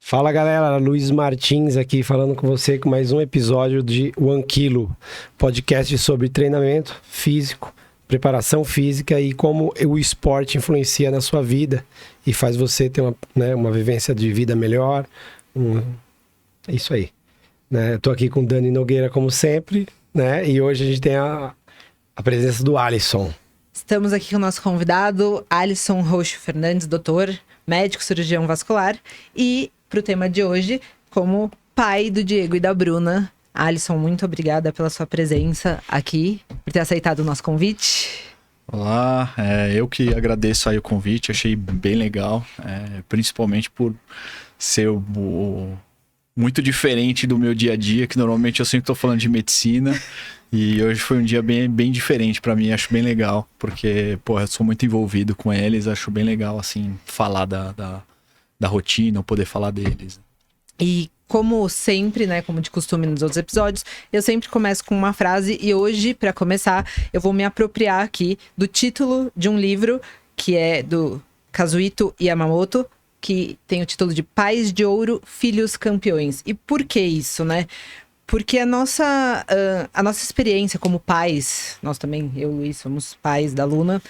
Fala galera, Luiz Martins aqui falando com você com mais um episódio de One Kilo, podcast sobre treinamento físico, preparação física e como o esporte influencia na sua vida e faz você ter uma vivência de vida melhor. É isso aí. Eu tô aqui com o Dani Nogueira como sempre, né? E hoje a gente tem a presença do Alisson. Estamos aqui com o nosso convidado, Alisson Roxo Fernandes, doutor, médico cirurgião vascular, e para o tema de hoje, como pai do Diego e da Bruna. Alisson, muito obrigada pela sua presença aqui, por ter aceitado o nosso convite. Olá, eu que agradeço aí o convite, achei bem legal, principalmente por ser muito diferente do meu dia a dia, que normalmente eu sempre estou falando de medicina, e hoje foi um dia bem diferente para mim, acho bem legal, porque, eu sou muito envolvido com eles, acho bem legal, assim, falar da rotina, poder falar deles. E como sempre, né, como de costume nos outros episódios, eu sempre começo com uma frase e hoje, para começar, eu vou me apropriar aqui do título de um livro que é do Kazuhito Yamamoto, que tem o título de Pais de Ouro, Filhos Campeões. E por que isso, né? Porque a nossa experiência como pais, nós também, eu e o Luiz, somos pais da Luna,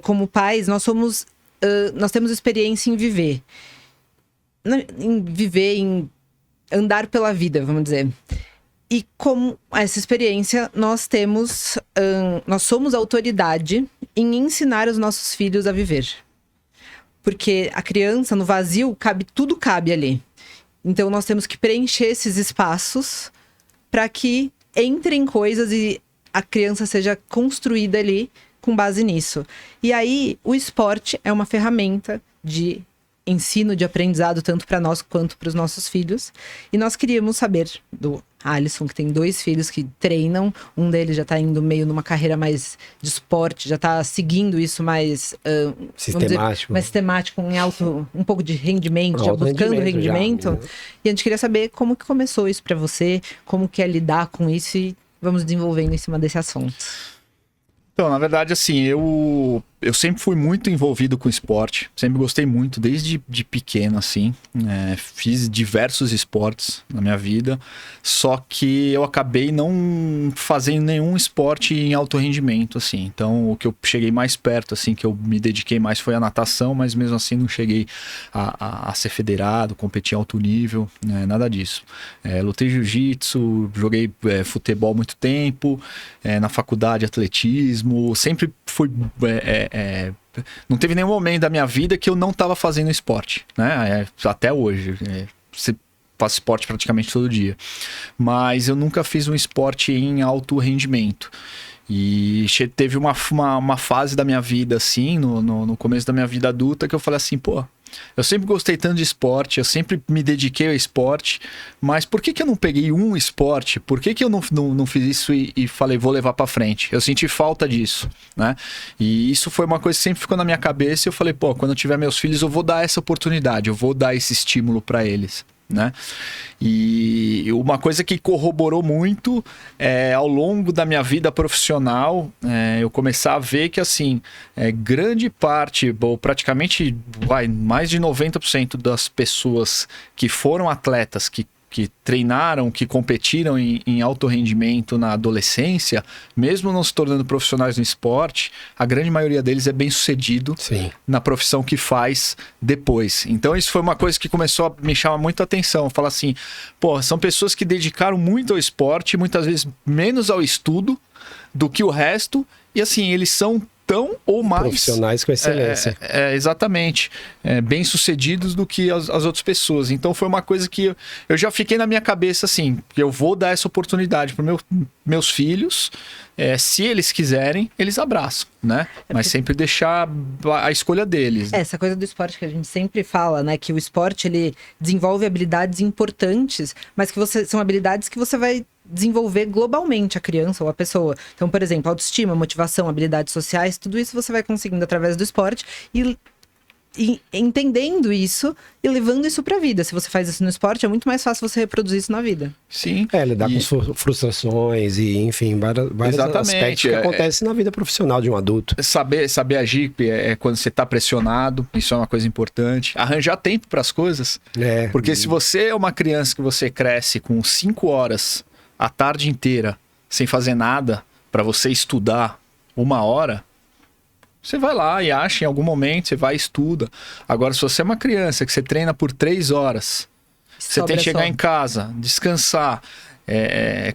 como pais, nós temos experiência em viver. Em andar pela vida, vamos dizer. E com essa experiência, nós somos autoridade em ensinar os nossos filhos a viver. Porque a criança, no vazio, tudo cabe ali. Então, nós temos que preencher esses espaços para que entrem coisas e a criança seja construída ali com base nisso. E aí, o esporte é uma ferramenta de ensino, de aprendizado, tanto para nós quanto para os nossos filhos. E nós queríamos saber do Alisson, que tem 2 filhos que treinam. Um deles já está indo meio numa carreira mais de esporte, já está seguindo isso mais sistemático. Mais sistemático, um pouco de rendimento, já buscando rendimento. Já. E a gente queria saber como que começou isso para você, como que é lidar com isso, e vamos desenvolvendo em cima desse assunto. Então, na verdade, assim, eu sempre fui muito envolvido com esporte, sempre gostei muito, desde de pequeno, assim, fiz diversos esportes na minha vida, só que eu acabei não fazendo nenhum esporte em alto rendimento, assim, então o que eu cheguei mais perto, assim, que eu me dediquei mais foi a natação, mas mesmo assim não cheguei a ser federado, competir em alto nível, nada disso. Lutei jiu-jitsu, joguei futebol há muito tempo, na faculdade atletismo, sempre fui... não teve nenhum momento da minha vida que eu não estava fazendo esporte, né? Até hoje. Faço esporte praticamente todo dia. Mas eu nunca fiz um esporte em alto rendimento. E teve uma fase da minha vida, assim, no começo da minha vida adulta, que eu falei assim, eu sempre gostei tanto de esporte, eu sempre me dediquei ao esporte, mas por que eu não peguei um esporte? Por que eu não fiz isso e falei, vou levar pra frente? Eu senti falta disso, né? E isso foi uma coisa que sempre ficou na minha cabeça e eu falei, quando eu tiver meus filhos, eu vou dar essa oportunidade, eu vou dar esse estímulo pra eles, né? E uma coisa que corroborou muito ao longo da minha vida profissional, eu começar a ver que assim, grande parte, ou praticamente mais de 90% das pessoas que foram atletas, que treinaram, que competiram em alto rendimento na adolescência, mesmo não se tornando profissionais no esporte, a grande maioria deles é bem sucedido na profissão que faz depois. Então isso foi uma coisa que começou a me chamar muito a atenção. Falar assim, são pessoas que dedicaram muito ao esporte, muitas vezes menos ao estudo do que o resto, e assim, eles são tão ou mais... profissionais com excelência. Exatamente. Bem sucedidos do que as outras pessoas. Então foi uma coisa que eu já fiquei na minha cabeça assim, que eu vou dar essa oportunidade para meus filhos, se eles quiserem, eles abraçam, né? Mas sempre deixar a escolha deles. Essa coisa do esporte que a gente sempre fala, né? Que o esporte, ele desenvolve habilidades importantes, mas que são habilidades que você vai desenvolver globalmente a criança ou a pessoa. Então, por exemplo, autoestima, motivação, habilidades sociais, tudo isso você vai conseguindo através do esporte e entendendo isso e levando isso pra vida. Se você faz isso no esporte, é muito mais fácil você reproduzir isso na vida. Sim. Lidar com frustrações e, enfim, vários aspectos que acontecem na vida profissional de um adulto. Saber agir quando você tá pressionado, isso é uma coisa importante. Arranjar tempo para as coisas. Porque se você é uma criança que você cresce com 5 horas a tarde inteira sem fazer nada para você estudar 1 hora, você vai lá e acha em algum momento, você vai e estuda. Agora, se você é uma criança que você treina por 3 horas, você tem que chegar em casa, descansar,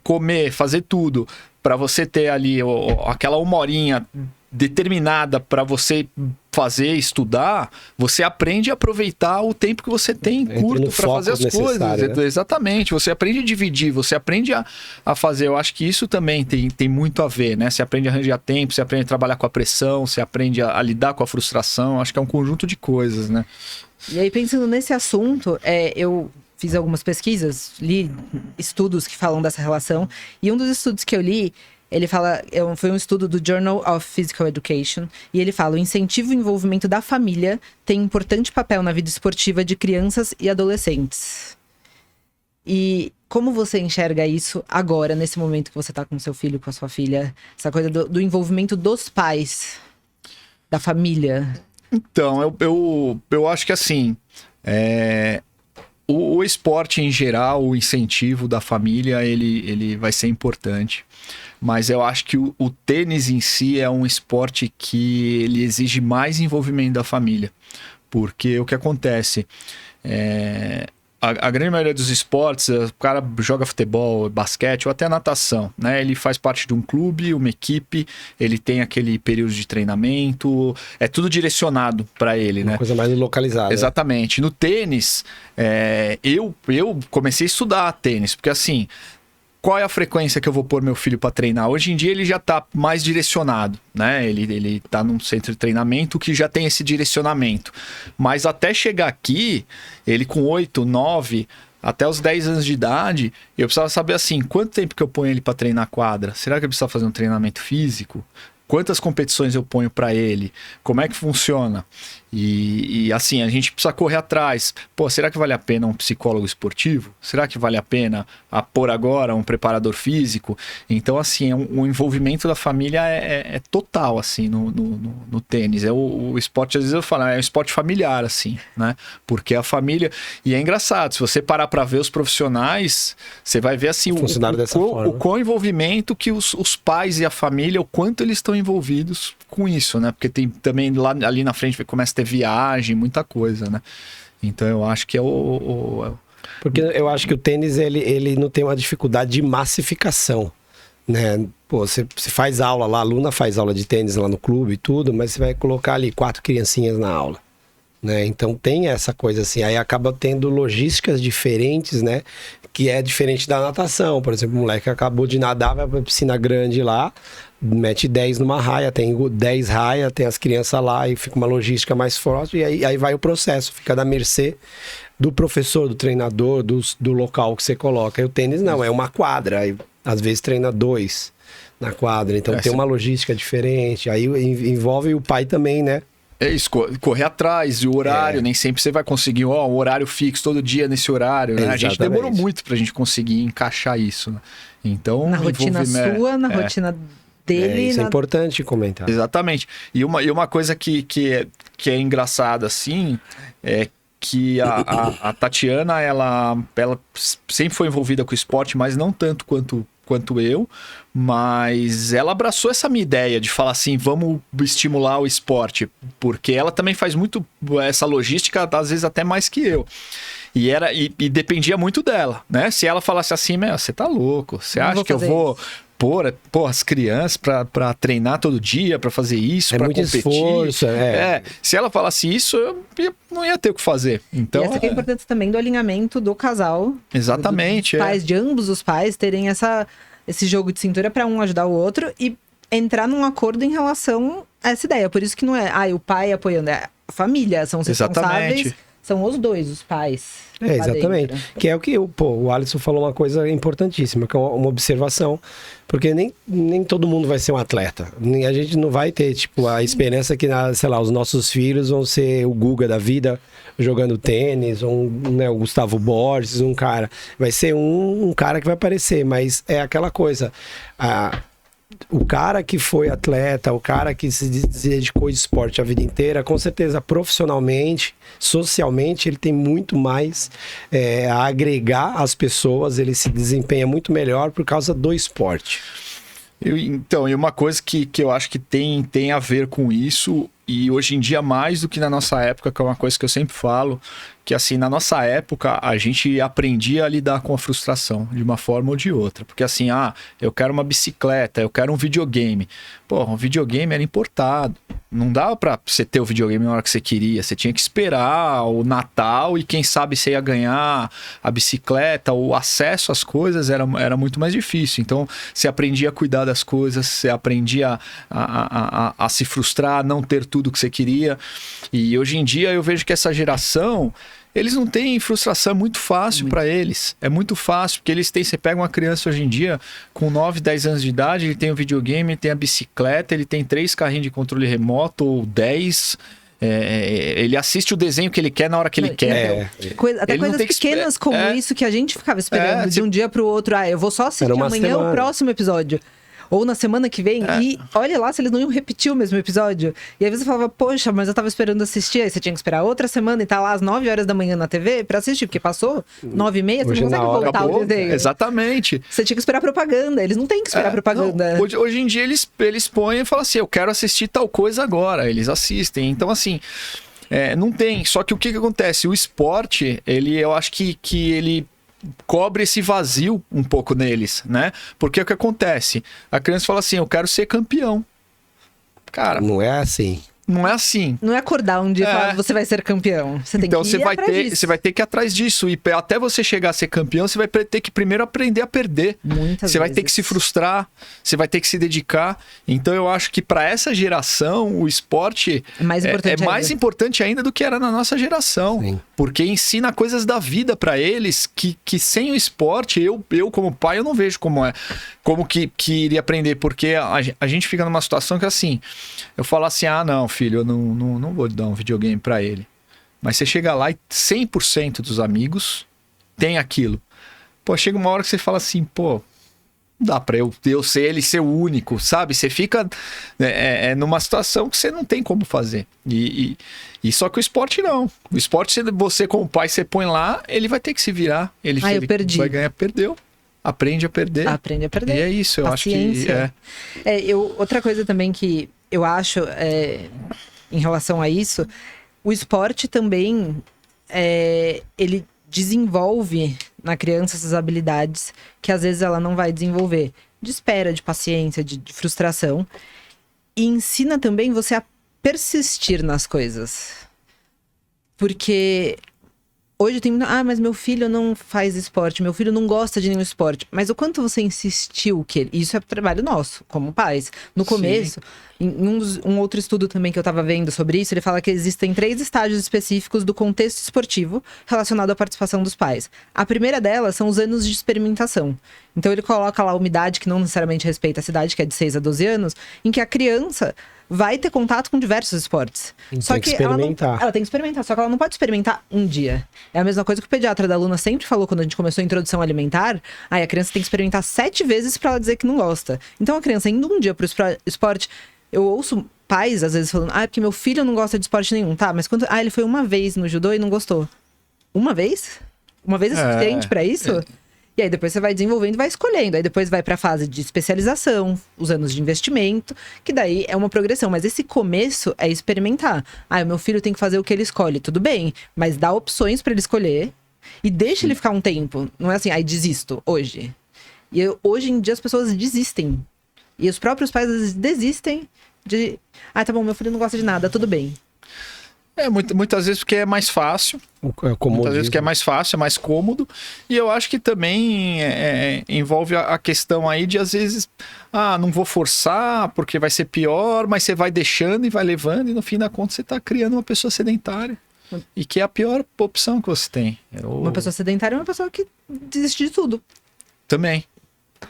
comer, fazer tudo, para você ter ali aquela 1 horinha determinada para você fazer, estudar, você aprende a aproveitar o tempo que você tem curto para fazer as coisas. Né? Exatamente, você aprende a dividir, você aprende a fazer. Eu acho que isso também tem muito a ver, né? Você aprende a arranjar tempo, você aprende a trabalhar com a pressão, você aprende a lidar com a frustração. Acho que é um conjunto de coisas, né? E aí, pensando nesse assunto, eu fiz algumas pesquisas, li estudos que falam dessa relação, e um dos estudos que eu li, ele fala, foi um estudo do Journal of Physical Education, e ele fala: o incentivo e envolvimento da família tem importante papel na vida esportiva de crianças e adolescentes. E como você enxerga isso agora, nesse momento que você tá com seu filho, com a sua filha? Essa coisa do envolvimento dos pais, da família. Então, eu acho que assim, o esporte em geral, o incentivo da família, ele vai ser importante. Mas eu acho que o tênis em si é um esporte que ele exige mais envolvimento da família. Porque o que acontece? A grande maioria dos esportes, o cara joga futebol, basquete ou até natação, né? Ele faz parte de um clube, uma equipe, ele tem aquele período de treinamento, é tudo direcionado para ele, né? Uma coisa mais localizada. Exatamente. No tênis, eu comecei a estudar tênis, porque assim, qual é a frequência que eu vou pôr meu filho para treinar? Hoje em dia ele já tá mais direcionado, né? Ele tá num centro de treinamento que já tem esse direcionamento. Mas até chegar aqui, ele com 8, 9, até os 10 anos de idade, eu precisava saber assim, quanto tempo que eu ponho ele para treinar quadra? Será que eu preciso fazer um treinamento físico? Quantas competições eu ponho para ele? Como é que funciona? E assim, a gente precisa correr atrás. Pô, será que vale a pena um psicólogo esportivo? Será que vale a pena pôr agora um preparador físico? Então, assim, o envolvimento da família é total, assim, no tênis. O esporte, às vezes eu falo, é um esporte familiar, assim, né? Porque a família... E é engraçado, se você parar para ver os profissionais, você vai ver, assim, o qual envolvimento que os pais e a família, o quanto eles estão envolvidos com isso, né? Porque tem também ali na frente começa a ter viagem, muita coisa, né? Então eu acho que Porque eu acho que o tênis, ele não tem uma dificuldade de massificação, né? Pô, você faz aula lá, a aluna faz aula de tênis lá no clube e tudo, mas você vai colocar ali 4 criancinhas na aula, né? Então tem essa coisa assim, aí acaba tendo logísticas diferentes, né? Que é diferente da natação. Por exemplo, o moleque acabou de nadar, vai pra piscina grande lá, mete 10 numa raia, tem 10 raias, tem as crianças lá e fica uma logística mais forte, e aí vai o processo, fica da mercê do professor, do treinador, do local que você coloca. E o tênis não, é uma quadra, aí às vezes treina 2 na quadra, então tem uma logística diferente, aí envolve o pai também, né? É isso, correr atrás, e o horário, nem sempre você vai conseguir um horário fixo todo dia nesse horário, né? A gente demorou muito pra gente conseguir encaixar isso, né? Então, na rotina sua, na rotina dele. Isso é importante comentar. Exatamente. E uma coisa que é engraçada, assim, é que a Tatiana, ela sempre foi envolvida com o esporte, mas não tanto quanto eu, mas ela abraçou essa minha ideia de falar assim, vamos estimular o esporte, porque ela também faz muito essa logística, às vezes até mais que eu. E dependia muito dela, né? Se ela falasse assim, você tá louco, você acha que eu vou pôr as crianças pra treinar todo dia, pra fazer isso, pra muito competir. Esforço, se ela falasse isso, eu não ia ter o que fazer. Então, e essa que é a importância também do alinhamento do casal. Exatamente. Dos pais, de ambos os pais terem esse jogo de cintura pra um ajudar o outro e entrar num acordo em relação a essa ideia. Por isso que não é o pai apoiando, é a família, são os responsáveis. São os dois, os pais. É, lá exatamente. dentro. Que é o que o Alisson falou uma coisa importantíssima, que é uma observação, porque nem todo mundo vai ser um atleta. A gente não vai ter, tipo, a esperança que, sei lá, os nossos filhos vão ser o Guga da vida jogando tênis, ou né, o Gustavo Borges, um cara. Vai ser um cara que vai aparecer, mas é aquela coisa... O cara que foi atleta, o cara que se dedicou ao esporte a vida inteira, com certeza, profissionalmente, socialmente, ele tem muito mais a agregar às pessoas, ele se desempenha muito melhor por causa do esporte. Então, e uma coisa que eu acho que tem a ver com isso, e hoje em dia mais do que na nossa época, que é uma coisa que eu sempre falo, que assim, na nossa época a gente aprendia a lidar com a frustração de uma forma ou de outra. Porque assim, eu quero uma bicicleta, eu quero um videogame. Pô, um videogame era importado. Não dava pra você ter o videogame na hora que você queria. Você tinha que esperar o Natal e quem sabe você ia ganhar a bicicleta. O acesso às coisas era muito mais difícil. Então, você aprendia a cuidar das coisas, você aprendia a se frustrar, a não ter tudo que você queria. E hoje em dia eu vejo que essa geração... Eles não têm frustração, é muito fácil para eles. É muito fácil, porque você pega uma criança hoje em dia com 9, 10 anos de idade, ele tem o videogame, ele tem a bicicleta, ele tem 3 carrinhos de controle remoto ou 10. Ele assiste o desenho que ele quer na hora que ele quer. Até Ele não coisas tem que pequenas como isso que a gente ficava esperando de um dia pro outro. Eu vou só assistir amanhã o próximo episódio. Ou na semana que vem, e olha lá se eles não iam repetir o mesmo episódio. E aí você falava, poxa, mas eu tava esperando assistir. Aí você tinha que esperar outra semana e tá lá às 9 horas da manhã na TV pra assistir, porque passou 9h30, você não consegue voltar o desenho. Exatamente. Você tinha que esperar propaganda, eles não têm que esperar propaganda. Não, hoje em dia eles põem e falam assim, eu quero assistir tal coisa agora. Eles assistem. Então assim, não tem. Só que o que acontece? O esporte, eu acho que ele... cobre esse vazio um pouco neles, né? Porque o que acontece? A criança fala assim, eu quero ser campeão. Cara... Não é assim. Não é assim. Não é acordar um dia e falar, você vai ser campeão. Você tem então que ir atrás disso. Você vai ter que ir atrás disso. E até você chegar a ser campeão, você vai ter que primeiro aprender a perder. Muitas você vai ter que se frustrar, você vai ter que se dedicar. Então eu acho que para essa geração, o esporte é mais importante ainda do que era na nossa geração. Sim. Porque ensina coisas da vida para eles que sem o esporte, eu como pai, eu não vejo como que iria aprender. Porque a gente fica numa situação que assim, eu falo assim, não, filho, eu não vou dar um videogame para ele. Mas você chega lá e 100% dos amigos tem aquilo. Pô, chega uma hora que você fala assim, pô, não dá pra eu ele ser o único, sabe? Você fica numa situação que você não tem como fazer. E só que o esporte não. O esporte, você como pai, você põe lá, ele vai ter que se virar. Ele perdi. Vai ganhar, perdeu. Aprende a perder. Aprende a perder. E é isso, eu Paciência. acho que... outra coisa também que eu acho, em relação a isso, o esporte também, ele desenvolve na criança essas habilidades que às vezes ela não vai desenvolver. De espera, de paciência, de frustração. E ensina também você a persistir nas coisas. Porque... hoje tem... mas meu filho não faz esporte, meu filho não gosta de nenhum esporte. Mas o quanto você insistiu que isso é trabalho nosso, como pais. No começo, em um outro estudo também que eu tava vendo sobre isso, ele fala que existem 3 estágios específicos do contexto esportivo relacionado à participação dos pais. A primeira delas são os anos de experimentação. Então ele coloca lá a umidade, que não necessariamente respeita a cidade, que é de 6 a 12 anos, em que a criança vai ter contato com diversos esportes. Só que ela tem que experimentar, só que ela não pode experimentar um dia. É a mesma coisa que o pediatra da Luna sempre falou quando a gente começou a introdução alimentar. A criança tem que experimentar 7 vezes pra ela dizer que não gosta. Então a criança indo um dia pro esporte, eu ouço pais às vezes falando, porque meu filho não gosta de esporte nenhum. Tá, mas quando ele foi uma vez no judô e não gostou. Uma vez? Uma vez é suficiente pra isso? E aí depois você vai desenvolvendo e vai escolhendo. Aí depois vai para a fase de especialização, os anos de investimento, que daí é uma progressão. Mas esse começo é experimentar. O meu filho tem que fazer o que ele escolhe. Tudo bem, mas dá opções para ele escolher e deixa ele ficar um tempo. Não é assim, desisto hoje. E hoje em dia as pessoas desistem. E os próprios pais às vezes desistem de... tá bom, meu filho não gosta de nada, tudo bem. Muitas vezes porque é mais fácil. Muitas vezes porque é mais fácil, é mais cômodo. E eu acho que também envolve a questão aí de, às vezes, não vou forçar porque vai ser pior, mas você vai deixando e vai levando e no fim da conta você está criando uma pessoa sedentária. E que é a pior opção que você tem. Uma pessoa sedentária é uma pessoa que desiste de tudo. Também.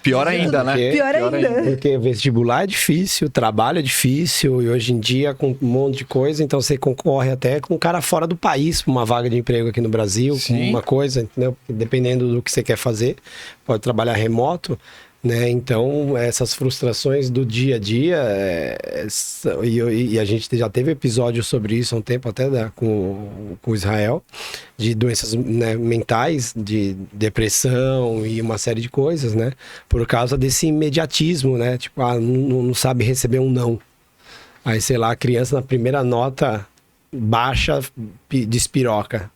Pior ainda, né? Pior ainda. Porque vestibular é difícil, trabalho é difícil, e hoje em dia com um monte de coisa, então você concorre até com um cara fora do país para uma vaga de emprego aqui no Brasil, com Sim. uma coisa, entendeu? Dependendo do que você quer fazer, pode trabalhar remoto, né? Então, essas frustrações do dia a dia, e a gente já teve episódio sobre isso há um tempo até com o Israel, de doenças, né, mentais, de depressão e uma série de coisas, né? Por causa desse imediatismo, né? Tipo, não sabe receber um não. Aí, sei lá, a criança na primeira nota baixa despiroca.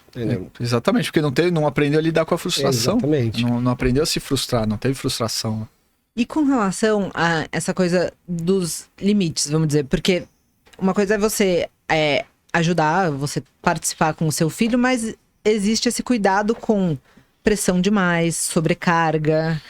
Entendeu? Exatamente, porque não aprendeu a lidar com a frustração. Exatamente. Não aprendeu a se frustrar, não teve frustração. E com relação a essa coisa dos limites, vamos dizer, porque uma coisa é você ajudar, você participar com o seu filho, mas existe esse cuidado com pressão demais, sobrecarga,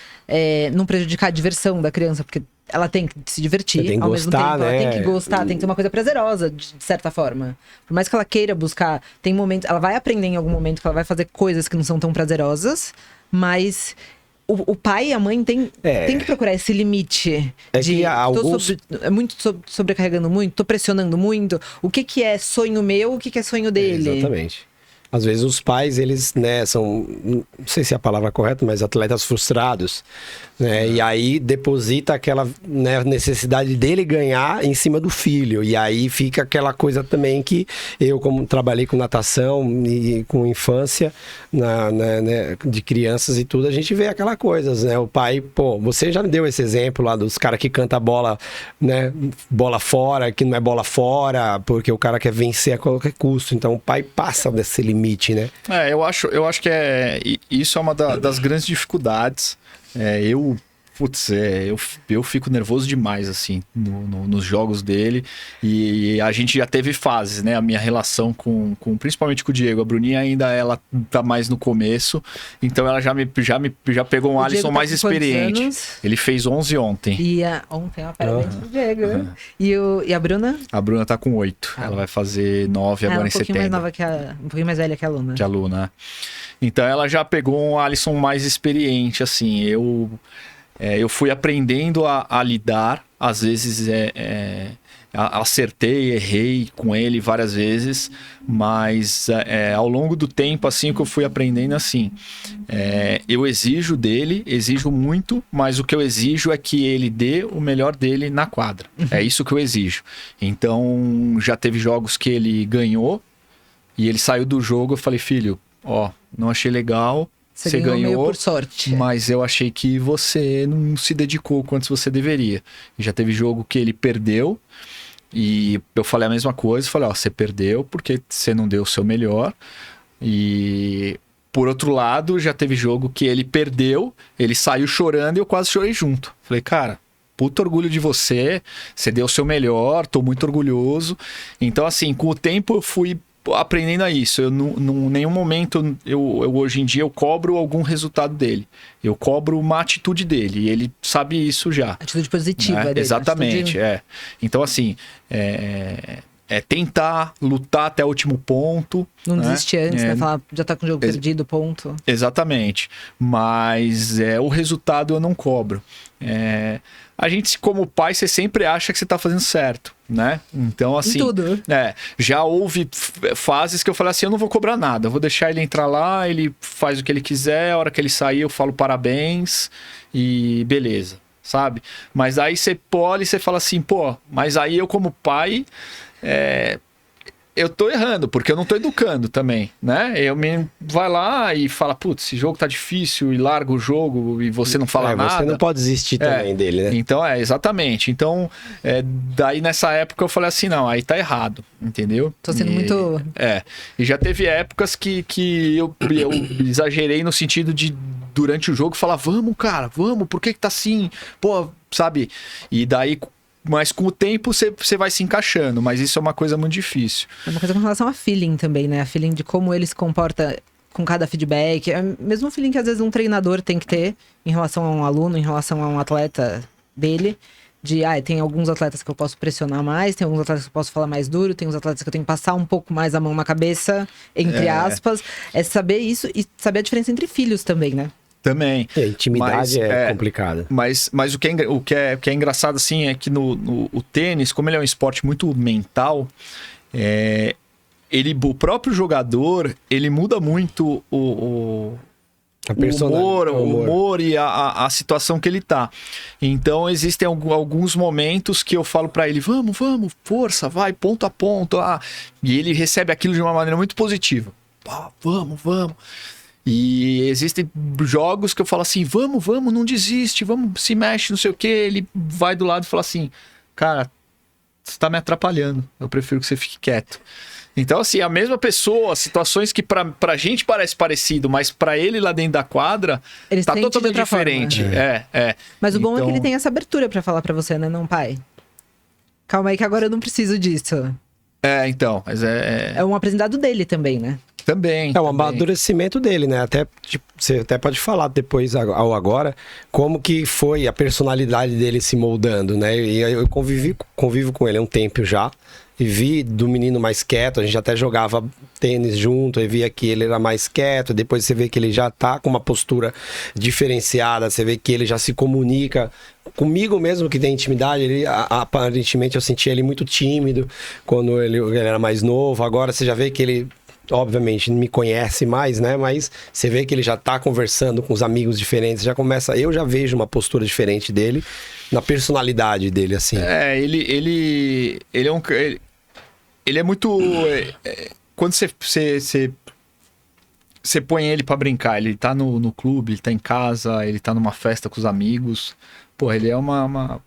não prejudicar a diversão da criança, porque ela tem que se divertir, Tem que ao gostar, mesmo tempo, né? ela tem que gostar, tem que ter uma coisa prazerosa, de certa forma. Por mais que ela queira buscar, tem momentos, ela vai aprender em algum momento que ela vai fazer coisas que não são tão prazerosas, mas o pai e a mãe tem que procurar esse limite. Que alguns... sobrecarregando muito, tô pressionando muito. O que é sonho meu, o que é sonho dele? Exatamente. Às vezes os pais, eles, né, são, não sei se é a palavra correta, mas atletas frustrados, né? E aí deposita aquela, né, necessidade dele ganhar em cima do filho. E aí fica aquela coisa também que eu, como trabalhei com natação e com infância, né, de crianças e tudo, a gente vê aquela coisa, né? O pai, pô, você já me deu esse exemplo lá dos caras que canta bola, né, bola fora, que não é bola fora, porque o cara quer vencer a qualquer custo. Então o pai passa desse limite, né? Eu acho que isso é uma das grandes dificuldades. Eu fico nervoso demais, assim, nos jogos dele. E a gente já teve fases, né? A minha relação principalmente com o Diego. A Bruninha ainda, ela tá mais no começo. Então ela já pegou um Alisson mais experiente. Anos? Ele fez 11 ontem. Ontem, parabéns pro Diego. E a Bruna? A Bruna tá com 8. Ela vai fazer 9 agora em setembro. Um pouquinho mais velha que a Luna. Que a Luna. Então ela já pegou um Alisson mais experiente, assim. Eu fui aprendendo a lidar, às vezes acertei, errei com ele várias vezes, mas ao longo do tempo, assim, que eu fui aprendendo, assim, eu exijo dele, exijo muito, mas o que eu exijo é que ele dê o melhor dele na quadra. É isso que eu exijo. Então, já teve jogos que ele ganhou e ele saiu do jogo, eu falei, filho, não achei legal. Você ganhou meio por sorte. Mas eu achei que você não se dedicou quanto você deveria. Já teve jogo que ele perdeu e eu falei a mesma coisa. Falei, você perdeu porque você não deu o seu melhor. E por outro lado, já teve jogo que ele perdeu, ele saiu chorando e eu quase chorei junto. Falei, cara, puta orgulho de você, você deu o seu melhor, tô muito orgulhoso. Então, assim, com o tempo eu fui aprendendo a isso. Eu em nenhum momento eu hoje em dia eu cobro algum resultado dele. Eu cobro uma atitude dele e ele sabe isso já. Atitude positiva dele. Exatamente, Então assim, tentar lutar até o último ponto. Não desistir antes, né? Falar, já tá com o jogo perdido, ponto. Exatamente. Mas o resultado eu não cobro. A gente, como pai, você sempre acha que você tá fazendo certo, né? Então, assim... Em tudo. Já houve fases que eu falei assim, eu não vou cobrar nada. Eu vou deixar ele entrar lá, ele faz o que ele quiser. A hora que ele sair, eu falo parabéns e beleza, sabe? Mas aí você pode, você fala assim, mas aí eu como pai... eu tô errando, porque eu não tô educando também, né? Vai lá e fala, putz, esse jogo tá difícil, e larga o jogo, e você não fala nada. Você não pode desistir também dele, né? Então, exatamente. Então, daí nessa época eu falei assim, não, aí tá errado, entendeu? Tô sendo muito... E já teve épocas que eu exagerei no sentido de, durante o jogo, falar, vamos, cara, vamos, por que tá assim? Sabe? E daí... Mas com o tempo você vai se encaixando, mas isso é uma coisa muito difícil. É uma coisa com relação a feeling também, né? A feeling de como ele se comporta com cada feedback. É o mesmo feeling que às vezes um treinador tem que ter em relação a um aluno, em relação a um atleta dele. Tem alguns atletas que eu posso pressionar mais, tem alguns atletas que eu posso falar mais duro, tem uns atletas que eu tenho que passar um pouco mais a mão na cabeça, entre aspas. É saber isso e saber a diferença entre filhos também, né? Também. A intimidade é complicada. Mas o que é engraçado, assim, é que o tênis, como ele é um esporte muito mental, o próprio jogador, ele muda muito o humor e a situação que ele tá. Então, existem alguns momentos que eu falo pra ele, vamos, força, vai, ponto a ponto. E ele recebe aquilo de uma maneira muito positiva. Vamos. E existem jogos que eu falo assim, vamos, não desiste, vamos, se mexe, não sei o quê. Ele vai do lado e fala assim, cara, você tá me atrapalhando, eu prefiro que você fique quieto. Então, assim, a mesma pessoa, situações que pra gente parece parecido, mas pra ele lá dentro da quadra, Eles tá totalmente diferente. Mas o bom é que ele tem essa abertura pra falar pra você, né, não, pai? Calma aí que agora eu não preciso disso. Mas É um aprendizado dele também, né? Também. É um amadurecimento dele, né? Até, você até pode falar depois ou agora como que foi a personalidade dele se moldando, né? E eu convivo com ele há um tempo já. E vi do menino mais quieto, a gente até jogava tênis junto, e via que ele era mais quieto, depois você vê que ele já tá com uma postura diferenciada, você vê que ele já se comunica comigo mesmo, que tem intimidade. Ele, aparentemente eu sentia ele muito tímido quando ele era mais novo, agora você já vê que ele, obviamente, não me conhece mais, né? Mas você vê que ele já tá conversando com os amigos diferentes, eu já vejo uma postura diferente dele, na personalidade dele, assim. Ele é um... Ele é muito... quando você põe ele pra brincar, ele tá no clube, ele tá em casa, ele tá numa festa com os amigos. Pô, ele é uma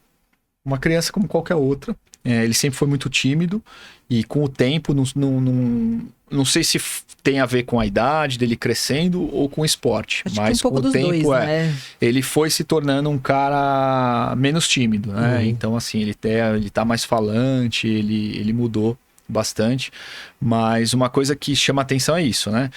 criança como qualquer outra. Ele sempre foi muito tímido e com o tempo, não sei se tem a ver com a idade dele crescendo ou com o esporte. Acho mas que um pouco com o dos tempo, dois, né? ele foi se tornando um cara menos tímido, né? Então, assim, ele tá mais falante, ele mudou bastante, mas uma coisa que chama atenção é isso, né?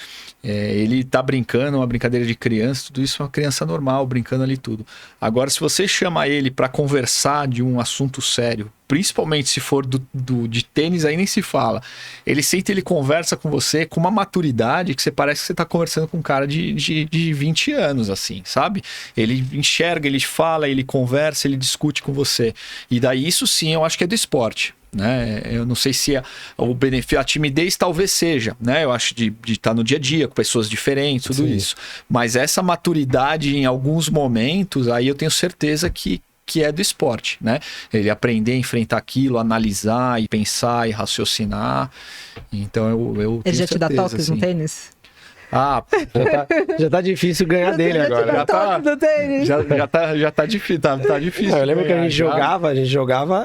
Ele tá brincando, uma brincadeira de criança, tudo isso é uma criança normal, brincando ali tudo. Agora, se você chama ele para conversar de um assunto sério, principalmente se for de tênis, aí nem se fala. Ele senta, ele conversa com você com uma maturidade que você parece que você tá conversando com um cara de 20 anos, assim, sabe? Ele enxerga, ele fala, ele conversa, ele discute com você. E daí isso sim, eu acho que é do esporte. Né? Eu não sei se o benefício, a timidez talvez seja, né? Eu acho de estar no dia a dia com pessoas diferentes, tudo isso. Mas essa maturidade em alguns momentos, aí eu tenho certeza que é do esporte, né? Ele aprender a enfrentar aquilo, analisar e pensar e raciocinar. Então eu Ele já tenho te dá certeza, toques assim. no tênis? Já tá difícil ganhar dele agora. Já tá difícil, tá difícil. Não, eu lembro que a gente jogava,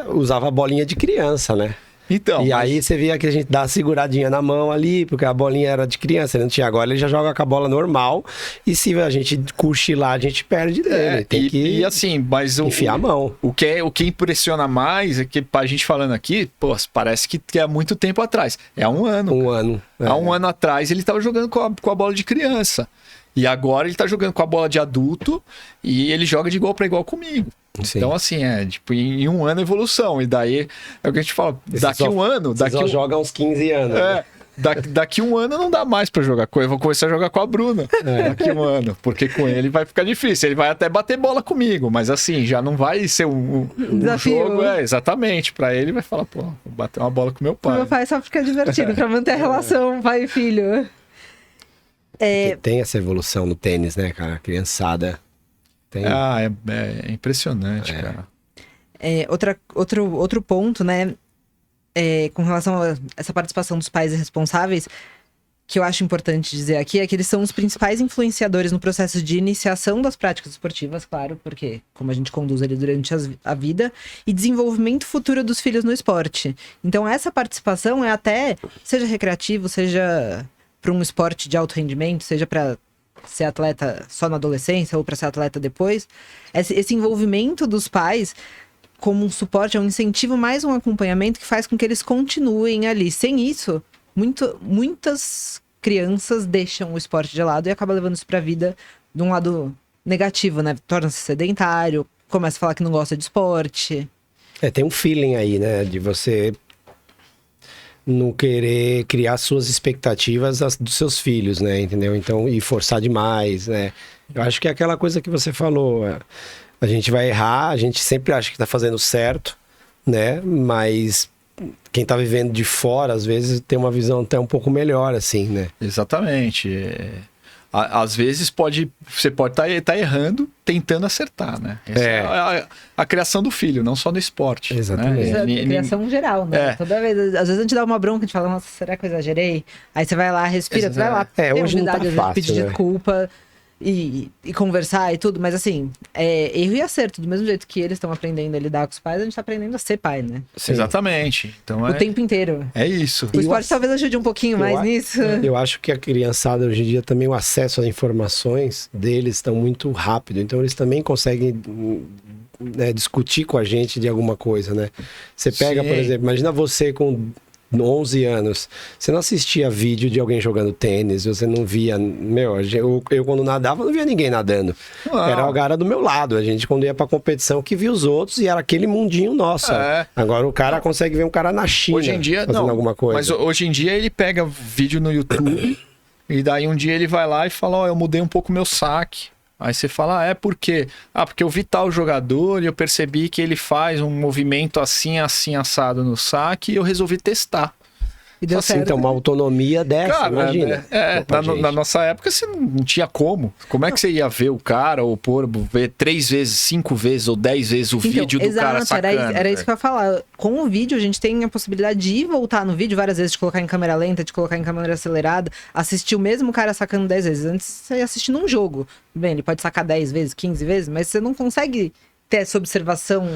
usava a bolinha de criança, né? Então, aí você via que a gente dá a seguradinha na mão ali, porque a bolinha era de criança, ele não tinha. Agora ele já joga com a bola normal, e se a gente cochilar, a gente perde dele. Tem que assim, mas enfiar a mão. O que impressiona mais é que a gente falando aqui, pô, parece que é muito tempo atrás. É há um ano. Há um ano atrás ele tava jogando com a bola de criança. E agora ele tá jogando com a bola de adulto e ele joga de igual para igual comigo. Sim. Então, assim, tipo, em um ano evolução. E daí, é o que a gente fala, um ano... Você joga uns 15 anos. Né? Daqui um ano não dá mais pra jogar com ele. Eu vou começar a jogar com a Bruna daqui um ano. Porque com ele vai ficar difícil. Ele vai até bater bola comigo. Mas assim, já não vai ser um jogo. Exatamente. Pra ele vai falar, pô, vou bater uma bola com meu pai. Meu pai só fica divertido pra manter a relação pai e filho. Tem essa evolução no tênis, né, cara? A criançada... Tem. É impressionante, cara. Outro ponto, né? Com relação a essa participação dos pais responsáveis, que eu acho importante dizer aqui, é que eles são os principais influenciadores no processo de iniciação das práticas esportivas, claro, porque como a gente conduz ele durante a vida, e desenvolvimento futuro dos filhos no esporte. Então essa participação é até, seja recreativo, seja para um esporte de alto rendimento, seja para ser atleta só na adolescência ou para ser atleta depois, esse envolvimento dos pais como um suporte, é um incentivo, mais um acompanhamento que faz com que eles continuem ali. Sem isso, muitas crianças deixam o esporte de lado e acabam levando isso para a vida de um lado negativo, né? Torna-se sedentário, começa a falar que não gosta de esporte. Tem um feeling aí, né? De você não querer criar suas expectativas dos seus filhos, né? Entendeu? Então, e forçar demais, né? Eu acho que é aquela coisa que você falou. A gente vai errar, a gente sempre acha que tá fazendo certo, né? Mas quem tá vivendo de fora, às vezes, tem uma visão até um pouco melhor, assim, né? Exatamente. Às vezes você pode estar errando tentando acertar, né? Essa é a criação do filho, não só no esporte. Exatamente. Né? É a criação geral, né? Toda vez, às vezes a gente dá uma bronca, a gente fala, nossa, será que eu exagerei? Aí você vai lá, respira, você vai lá, hoje não tá fácil, pedir desculpa e conversar e tudo, mas assim, erro e acerto, do mesmo jeito que eles estão aprendendo a lidar com os pais, a gente tá aprendendo a ser pai, né? Sim. Exatamente. Então o tempo inteiro. É isso. O esporte talvez ajude um pouquinho mais nisso. Eu acho que a criançada hoje em dia também, o acesso às informações deles estão muito rápido, então eles também conseguem discutir com a gente de alguma coisa, né? Você pega, por exemplo, imagina você com 11 anos, você não assistia vídeo de alguém jogando tênis, você não via, eu quando nadava não via ninguém nadando, era o cara do meu lado, a gente quando ia pra competição que via os outros e era aquele mundinho nosso. Agora o cara consegue ver um cara na China hoje em dia, fazendo alguma coisa. Mas hoje em dia ele pega vídeo no YouTube e daí um dia ele vai lá e fala, eu mudei um pouco meu saque. Aí você fala, por quê? Porque eu vi tal jogador e eu percebi que ele faz um movimento assim, assim, assado no saque e eu resolvi testar. E deu certo. Então, uma autonomia dessa, cara, imagina. Na nossa época você não tinha como. Como é que você ia ver o cara ou ver 3 vezes, 5 vezes ou 10 vezes o vídeo do cara sacando? Era isso que eu ia falar. Com o vídeo, a gente tem a possibilidade de voltar no vídeo várias vezes, de colocar em câmera lenta, de colocar em câmera acelerada, assistir o mesmo cara sacando 10 vezes. Antes você ia assistindo um jogo. Bem, ele pode sacar 10 vezes, 15 vezes, mas você não consegue ter essa observação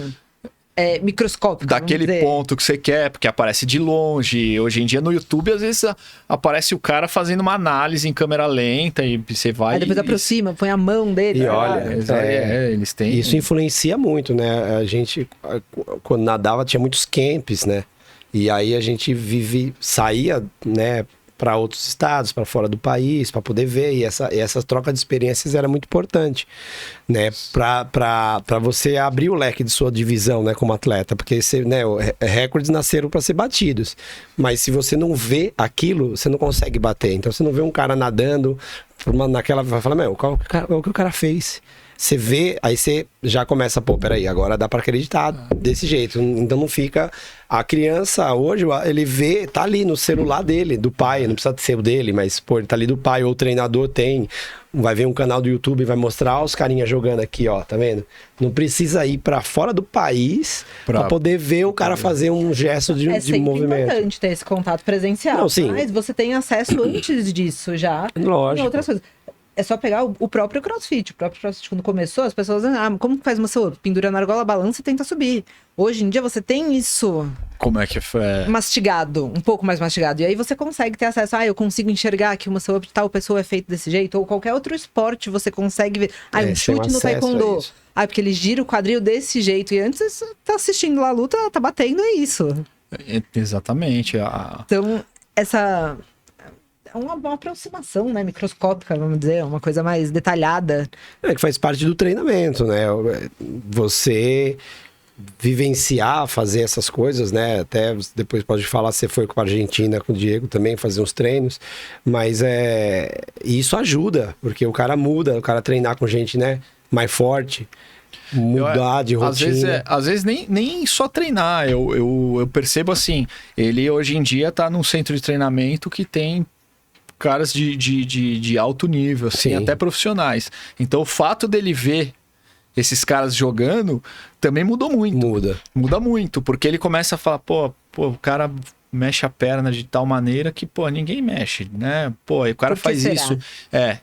microscópica. Daquele ponto que você quer, porque aparece de longe. Hoje em dia no YouTube, às vezes aparece o cara fazendo uma análise em câmera lenta e você vai... Aí depois aproxima, põe a mão dele. E olha, eles têm... Isso influencia muito, né? A gente, quando nadava, tinha muitos camps, né? E aí a gente saía, né, para outros estados, para fora do país, para poder ver. E essa troca de experiências era muito importante, né? Para você abrir o leque de sua divisão, né, como atleta. Porque recordes nasceram para ser batidos. Mas se você não vê aquilo, você não consegue bater. Então você não vê um cara nadando, naquela... Vai falar, o que o cara fez? Você vê, aí você já começa, peraí, agora dá pra acreditar desse jeito. Então não fica... A criança hoje, ele vê, tá ali no celular dele, do pai, não precisa ser o dele, mas, ele tá ali do pai, ou o treinador vai ver um canal do YouTube e vai mostrar os carinhas jogando aqui, ó, tá vendo? Não precisa ir pra fora do país pra poder ver o cara fazer um gesto de movimento. É importante ter esse contato presencial, não, sim. Mas você tem acesso antes disso já. Lógico. Em outras coisas. É só pegar o próprio CrossFit. O próprio CrossFit, quando começou, as pessoas diziam, como que faz muscle up? Pendura na argola, balança e tenta subir. Hoje em dia você tem isso... Como é que foi? Mastigado, um pouco mais mastigado. E aí você consegue ter acesso, eu consigo enxergar que o muscle up de tal pessoa é feito desse jeito, ou qualquer outro esporte você consegue ver. Um chute no taekwondo. Porque ele gira o quadril desse jeito. E antes você tá assistindo lá a luta, tá batendo, é isso. Exatamente. Então, essa... É uma aproximação, né, microscópica, vamos dizer, uma coisa mais detalhada. Que faz parte do treinamento, né? Você vivenciar, fazer essas coisas, né? Até depois pode falar, você foi com a Argentina, com o Diego também, fazer uns treinos. Mas isso ajuda, porque o cara muda, o cara treinar com gente, né, mais forte, mudar de rotina. Às vezes nem só treinar. Eu percebo assim, ele hoje em dia tá num centro de treinamento que tem caras de alto nível, assim, até profissionais. Então o fato dele ver esses caras jogando também mudou muito. Muda muito, porque ele começa a falar, o cara mexe a perna de tal maneira que, ninguém mexe, né? E o cara faz isso.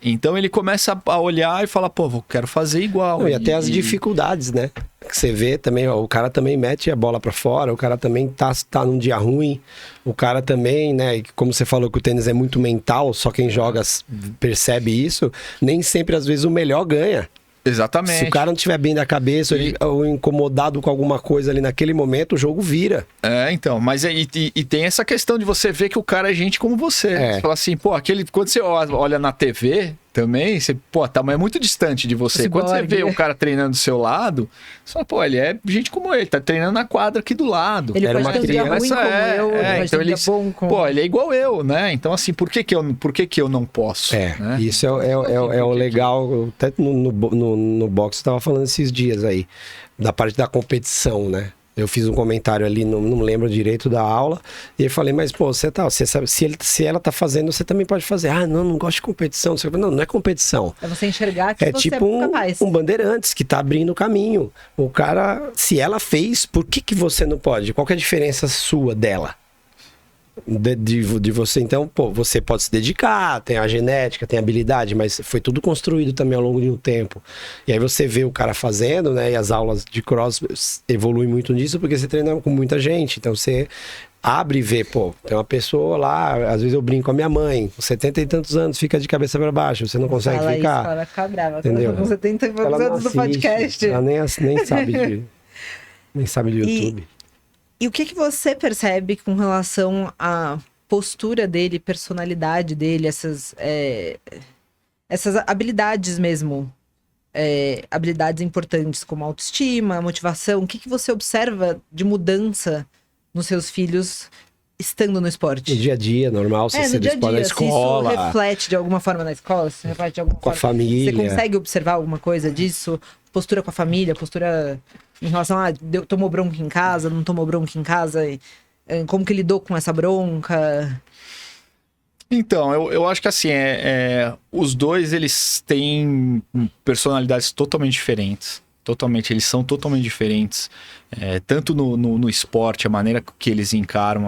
Então ele começa a olhar e fala, eu quero fazer igual. E até as dificuldades, né? Que você vê também, o cara também mete a bola pra fora, o cara também tá num dia ruim, o cara também, né? Como você falou que o tênis é muito mental, só quem joga percebe isso, nem sempre às vezes o melhor ganha. Exatamente. Se o cara não estiver bem da cabeça ou incomodado com alguma coisa ali naquele momento, o jogo vira. Então, mas e tem essa questão de você ver que o cara é gente como você. Você fala assim, quando você olha na TV, também, você, pô, tá, mas é muito distante de você. Ciborgue. Quando você vê o cara treinando do seu lado, você fala, pô, ele é gente como ele, tá treinando na quadra aqui do lado. Ele Era pode uma ter um dia criança, ruim como eu, pode ter então um dia ele, bom como... pô, ele é igual eu, né? Então, assim, por que que eu não posso? né? Isso é o legal. Até no box eu tava falando esses dias aí, da parte da competição, né? Eu fiz um comentário ali, não lembro direito da aula, e eu falei, mas pô, você sabe, se ela tá fazendo, você também pode fazer. Ah, não gosto de competição. Não é competição. É você enxergar que É você tipo é capaz. um bandeirantes que tá abrindo o caminho. O cara, se ela fez, por que você não pode? Qual que é a diferença sua dela? De você, então, pô, você pode se dedicar, tem a genética, tem a habilidade, mas foi tudo construído também ao longo de um tempo. E aí você vê o cara fazendo, né? E as aulas de cross evoluem muito nisso, porque você treina com muita gente. Então você abre e vê, pô, tem uma pessoa lá, às vezes eu brinco com a minha mãe, com 70 e tantos anos, fica de cabeça para baixo, você não consegue Fala ficar. Isso, ela vai ficar brava. Entendeu? Com 70 e poucos Ela não anos do assiste, podcast. ela nem sabe de YouTube. E o que você percebe com relação à postura dele, personalidade dele, essas habilidades mesmo, habilidades importantes como autoestima, motivação? O que você observa de mudança nos seus filhos estando no esporte? No dia a dia, normal, se no você dia a pode na dia, se isso escola, reflete de alguma forma na escola, se reflete de alguma com a forma. família. Você consegue observar alguma coisa disso? Postura com a família, postura em relação a tomou bronca em casa, não tomou bronca em casa, como que lidou com essa bronca? Então, eu acho que assim, os dois, eles têm personalidades totalmente diferentes. Eles são totalmente diferentes. Tanto no esporte, a maneira que eles encaram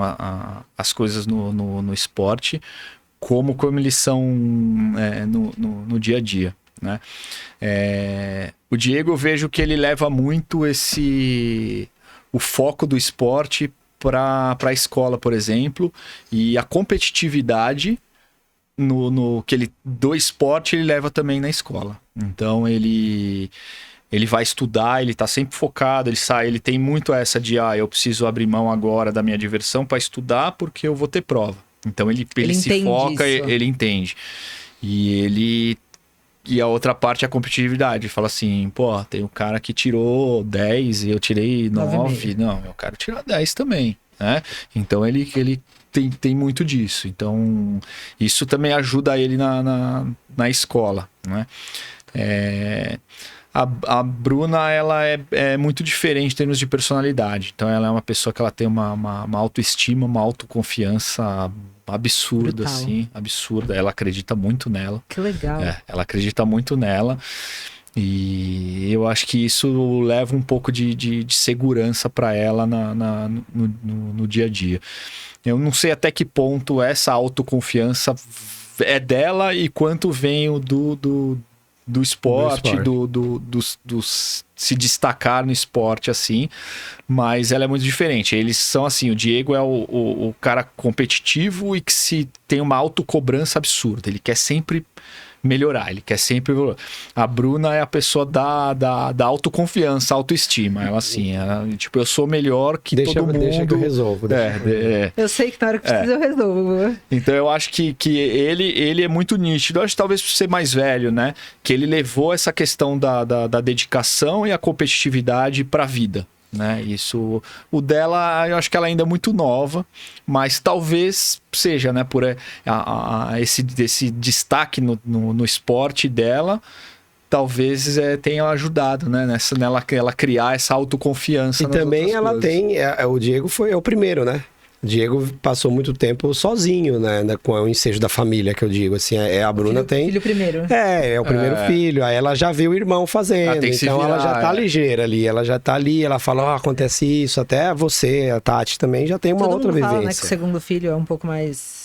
as coisas no esporte, como eles são no dia a dia, né? O Diego, eu vejo que ele leva muito o foco do esporte para a escola, por exemplo, e a competitividade do esporte ele leva também na escola. Então ele vai estudar, ele tá sempre focado, ele tem muito essa de eu preciso abrir mão agora da minha diversão para estudar porque eu vou ter prova. Então ele se foca, ele entende. E a outra parte é a competitividade. Fala assim, pô, tem um cara que tirou 10 e eu tirei 9. Não, eu quero tirar 10 também, né? Então ele tem muito disso. Então isso também ajuda ele na escola, né? A Bruna, ela é muito diferente em termos de personalidade. Então ela é uma pessoa que ela tem uma autoestima, uma autoconfiança absurda, Brutal. assim, absurda. Ela acredita muito nela. Que legal. Ela acredita muito nela. E eu acho que isso leva um pouco de segurança para ela no dia a dia. Eu não sei até que ponto essa autoconfiança é dela e quanto vem do esporte, do se destacar no esporte, assim, mas ela é muito diferente. Eles são assim, o Diego é o cara competitivo e que tem uma autocobrança absurda, ele quer sempre melhorar, ele quer sempre evoluir. A Bruna é a pessoa da autoconfiança, autoestima. Ela assim, tipo, eu sou melhor que todo mundo. Deixa que eu resolvo. Eu sei que na hora que precisa eu resolvo. Então eu acho que ele é muito nítido. Eu acho que talvez por ser mais velho, né? Que ele levou essa questão da dedicação e a competitividade pra vida. Né? Isso, o dela, eu acho que ela ainda é muito nova, mas talvez seja, né, por esse destaque no esporte dela, talvez tenha ajudado, né, nela criar essa autoconfiança. E também ela tem, o Diego é o primeiro, né? O Diego passou muito tempo sozinho, né? Com o ensejo da família, que eu digo. Assim, a Bruna tem... Filho primeiro. É o primeiro filho. Aí ela já vê o irmão fazendo. Então ela já tá ligeira ali. Ela já tá ali, ela fala, acontece isso. Até você, a Tati também, já tem uma outra mundo vivência. Fala, né, que o segundo filho é um pouco mais...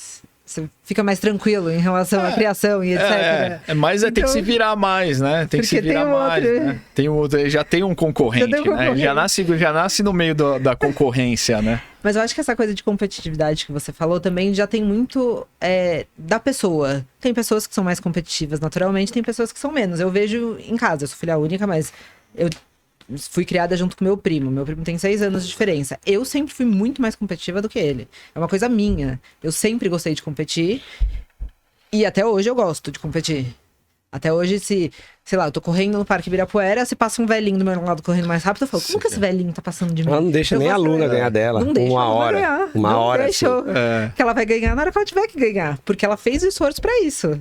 Você fica mais tranquilo em relação à criação e etc. Mas tem que se virar mais, né? Tem que se virar mais. Né? Tem outro, já tem um concorrente, né? Já nasce no meio da concorrência, né? Mas eu acho que essa coisa de competitividade que você falou também já tem muito da pessoa. Tem pessoas que são mais competitivas naturalmente, tem pessoas que são menos. Eu vejo em casa, eu sou filha única, mas eu fui criada junto com meu primo. Meu primo tem 6 anos de diferença. Eu sempre fui muito mais competitiva do que ele. É uma coisa minha. Eu sempre gostei de competir. E até hoje eu gosto de competir. Até hoje, sei lá, eu tô correndo no Parque Ibirapuera, se passa um velhinho do meu lado correndo mais rápido, eu falo, como que esse velhinho tá passando de mim? Ela não deixa nem a Luna ganhar dela. Não deixa, uma hora. Ganhar. Uma não hora. Deixa Assim. que ela vai ganhar na hora que ela tiver que ganhar. Porque ela fez o esforço pra isso.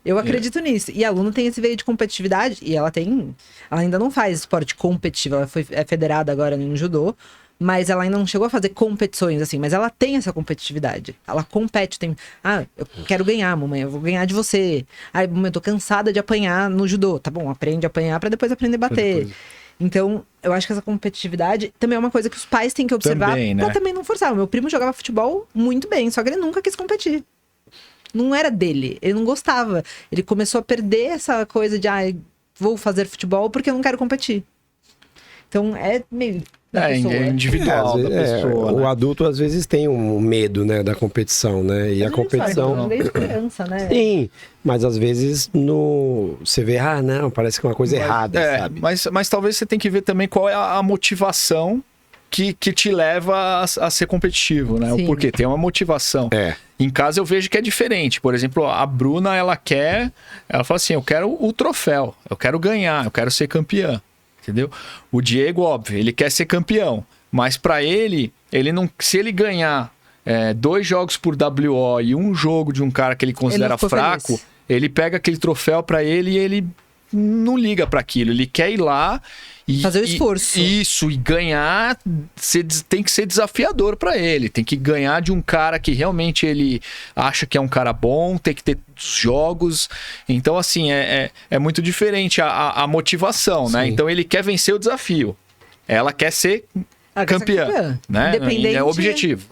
Eu acredito nisso. E a Luna tem esse veio de competitividade. E ela ainda não faz esporte competitivo. Ela é federada agora no judô. Mas ela ainda não chegou a fazer competições, assim. Mas ela tem essa competitividade. Ela compete. Eu quero ganhar, mamãe. Eu vou ganhar de você. Mamãe, eu tô cansada de apanhar no judô. Tá bom, aprende a apanhar pra depois aprender a bater. Então, eu acho que essa competitividade também é uma coisa que os pais têm que observar também, né? Pra também não forçar. O meu primo jogava futebol muito bem, só que ele nunca quis competir. Não era dele, ele não gostava. Ele começou a perder essa coisa de, vou fazer futebol porque eu não quero competir. Então, é meio da pessoa. É individual da pessoa. O né? adulto, às vezes, tem um medo, né, da competição, né? E a competição... Desde criança, né? Sim, mas às vezes você vê, não, parece que é uma coisa errada, sabe? Mas talvez você tenha que ver também qual é a motivação que te leva a ser competitivo, né? Sim. O porquê? Tem uma motivação. Em casa eu vejo que é diferente. Por exemplo, a Bruna, ela fala assim, eu quero o troféu, eu quero ganhar, eu quero ser campeã, entendeu? O Diego, óbvio, ele quer ser campeão, mas pra ele não, se ele ganhar 2 jogos por WO e um jogo de um cara que ele considera fraco, feliz. Ele pega aquele troféu pra ele e ele não liga pra aquilo, ele quer ir lá e fazer o esforço. E ganhar tem que ser desafiador pra ele. Tem que ganhar de um cara que realmente ele acha que é um cara bom, tem que ter jogos. Então, assim, é muito diferente a motivação, né? Então, ele quer vencer o desafio. Ela quer ser campeã, né? Independente, é o objetivo.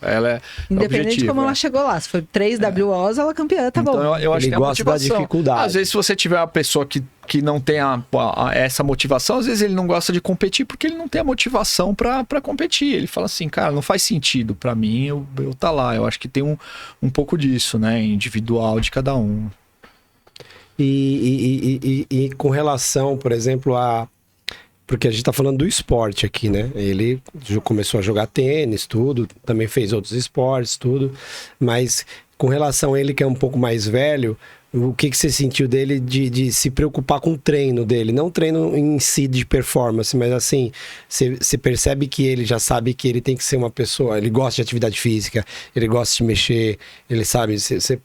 Independente de como ela chegou lá. Se foi 3 WOs, ela é campeã, tá bom. Então, eu acho que é a motivação. Da dificuldade. Às vezes, se você tiver uma pessoa que não tem essa motivação, às vezes ele não gosta de competir porque ele não tem a motivação pra competir. Ele fala assim, cara, não faz sentido pra mim eu tá lá. Eu acho que tem um pouco disso, né? Individual de cada um. E com relação, por exemplo, porque a gente tá falando do esporte aqui, né? Ele começou a jogar tênis, tudo, também fez outros esportes, tudo. Mas com relação a ele que é um pouco mais velho, o que você sentiu dele de se preocupar com o treino dele? Não o treino em si de performance, mas assim, você percebe que ele já sabe que ele tem que ser uma pessoa, ele gosta de atividade física, ele gosta de mexer, ele sabe, você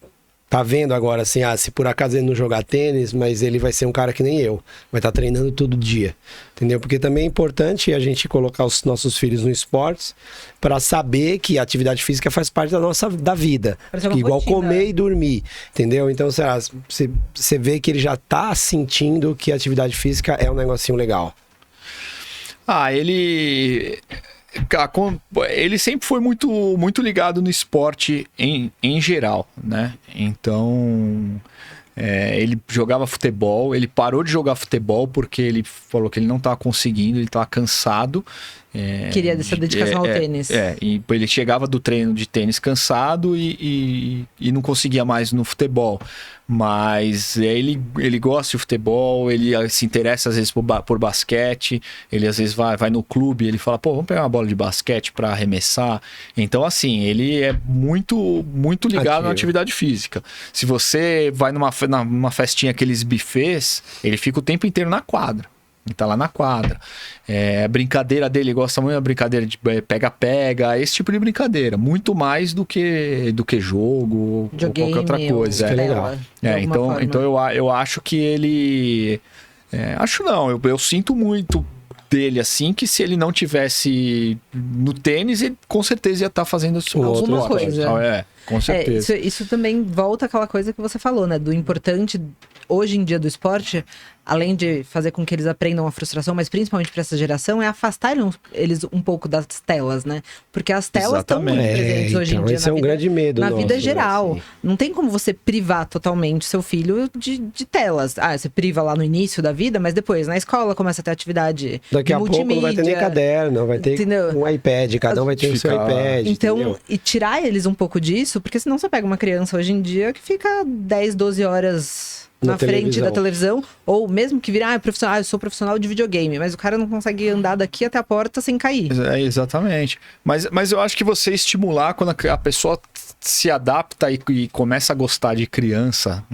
tá vendo agora assim, se por acaso ele não jogar tênis, mas ele vai ser um cara que nem eu, vai estar treinando todo dia, entendeu? Porque também é importante a gente colocar os nossos filhos no esportes para saber que a atividade física faz parte da vida, igual rotina. Comer e dormir, entendeu? Então, você vê que ele já tá sentindo que a atividade física é um negocinho legal. Ele sempre foi muito, muito ligado no esporte em geral, né? Então, ele jogava futebol, ele parou de jogar futebol porque ele falou que ele não estava conseguindo, ele estava cansado. Queria essa dedicação ao tênis. E ele chegava do treino de tênis cansado e não conseguia mais no futebol. Mas ele gosta de futebol, ele se interessa às vezes por basquete, ele às vezes vai no clube, ele fala, vamos pegar uma bola de basquete para arremessar. Então, assim, ele é muito, muito ligado na atividade física. Se você vai numa festinha, aqueles buffets, ele fica o tempo inteiro na quadra. Ele tá lá na quadra. A brincadeira dele, gosta muito da brincadeira de pega-pega, esse tipo de brincadeira. Muito mais do que jogo ou qualquer outra coisa. Legal. Então eu acho que ele... acho não, eu sinto muito dele, assim, que se ele não tivesse no tênis, ele com certeza ia estar fazendo alguma coisa. Com certeza. Isso também volta àquela coisa que você falou, né? Do importante hoje em dia do esporte, além de fazer com que eles aprendam a frustração, mas principalmente para essa geração, é afastar eles um pouco das telas, né? Porque as telas estão muito presentes hoje em dia. Esse é um grande medo na nosso, vida geral. Assim. Não tem como você privar totalmente seu filho de telas. Você priva lá no início da vida, mas depois na escola começa a ter atividade daqui a pouco não vai ter nem caderno, vai ter um iPad, cada um vai ter o seu iPad. Então, entendeu? E tirar eles um pouco disso, porque senão você pega uma criança hoje em dia que fica 10, 12 horas na frente da televisão, ou mesmo que virar profissional, eu sou profissional de videogame, mas o cara não consegue andar daqui até a porta sem cair. Exatamente. Mas eu acho que você estimular quando a pessoa se adapta e começa a gostar de criança,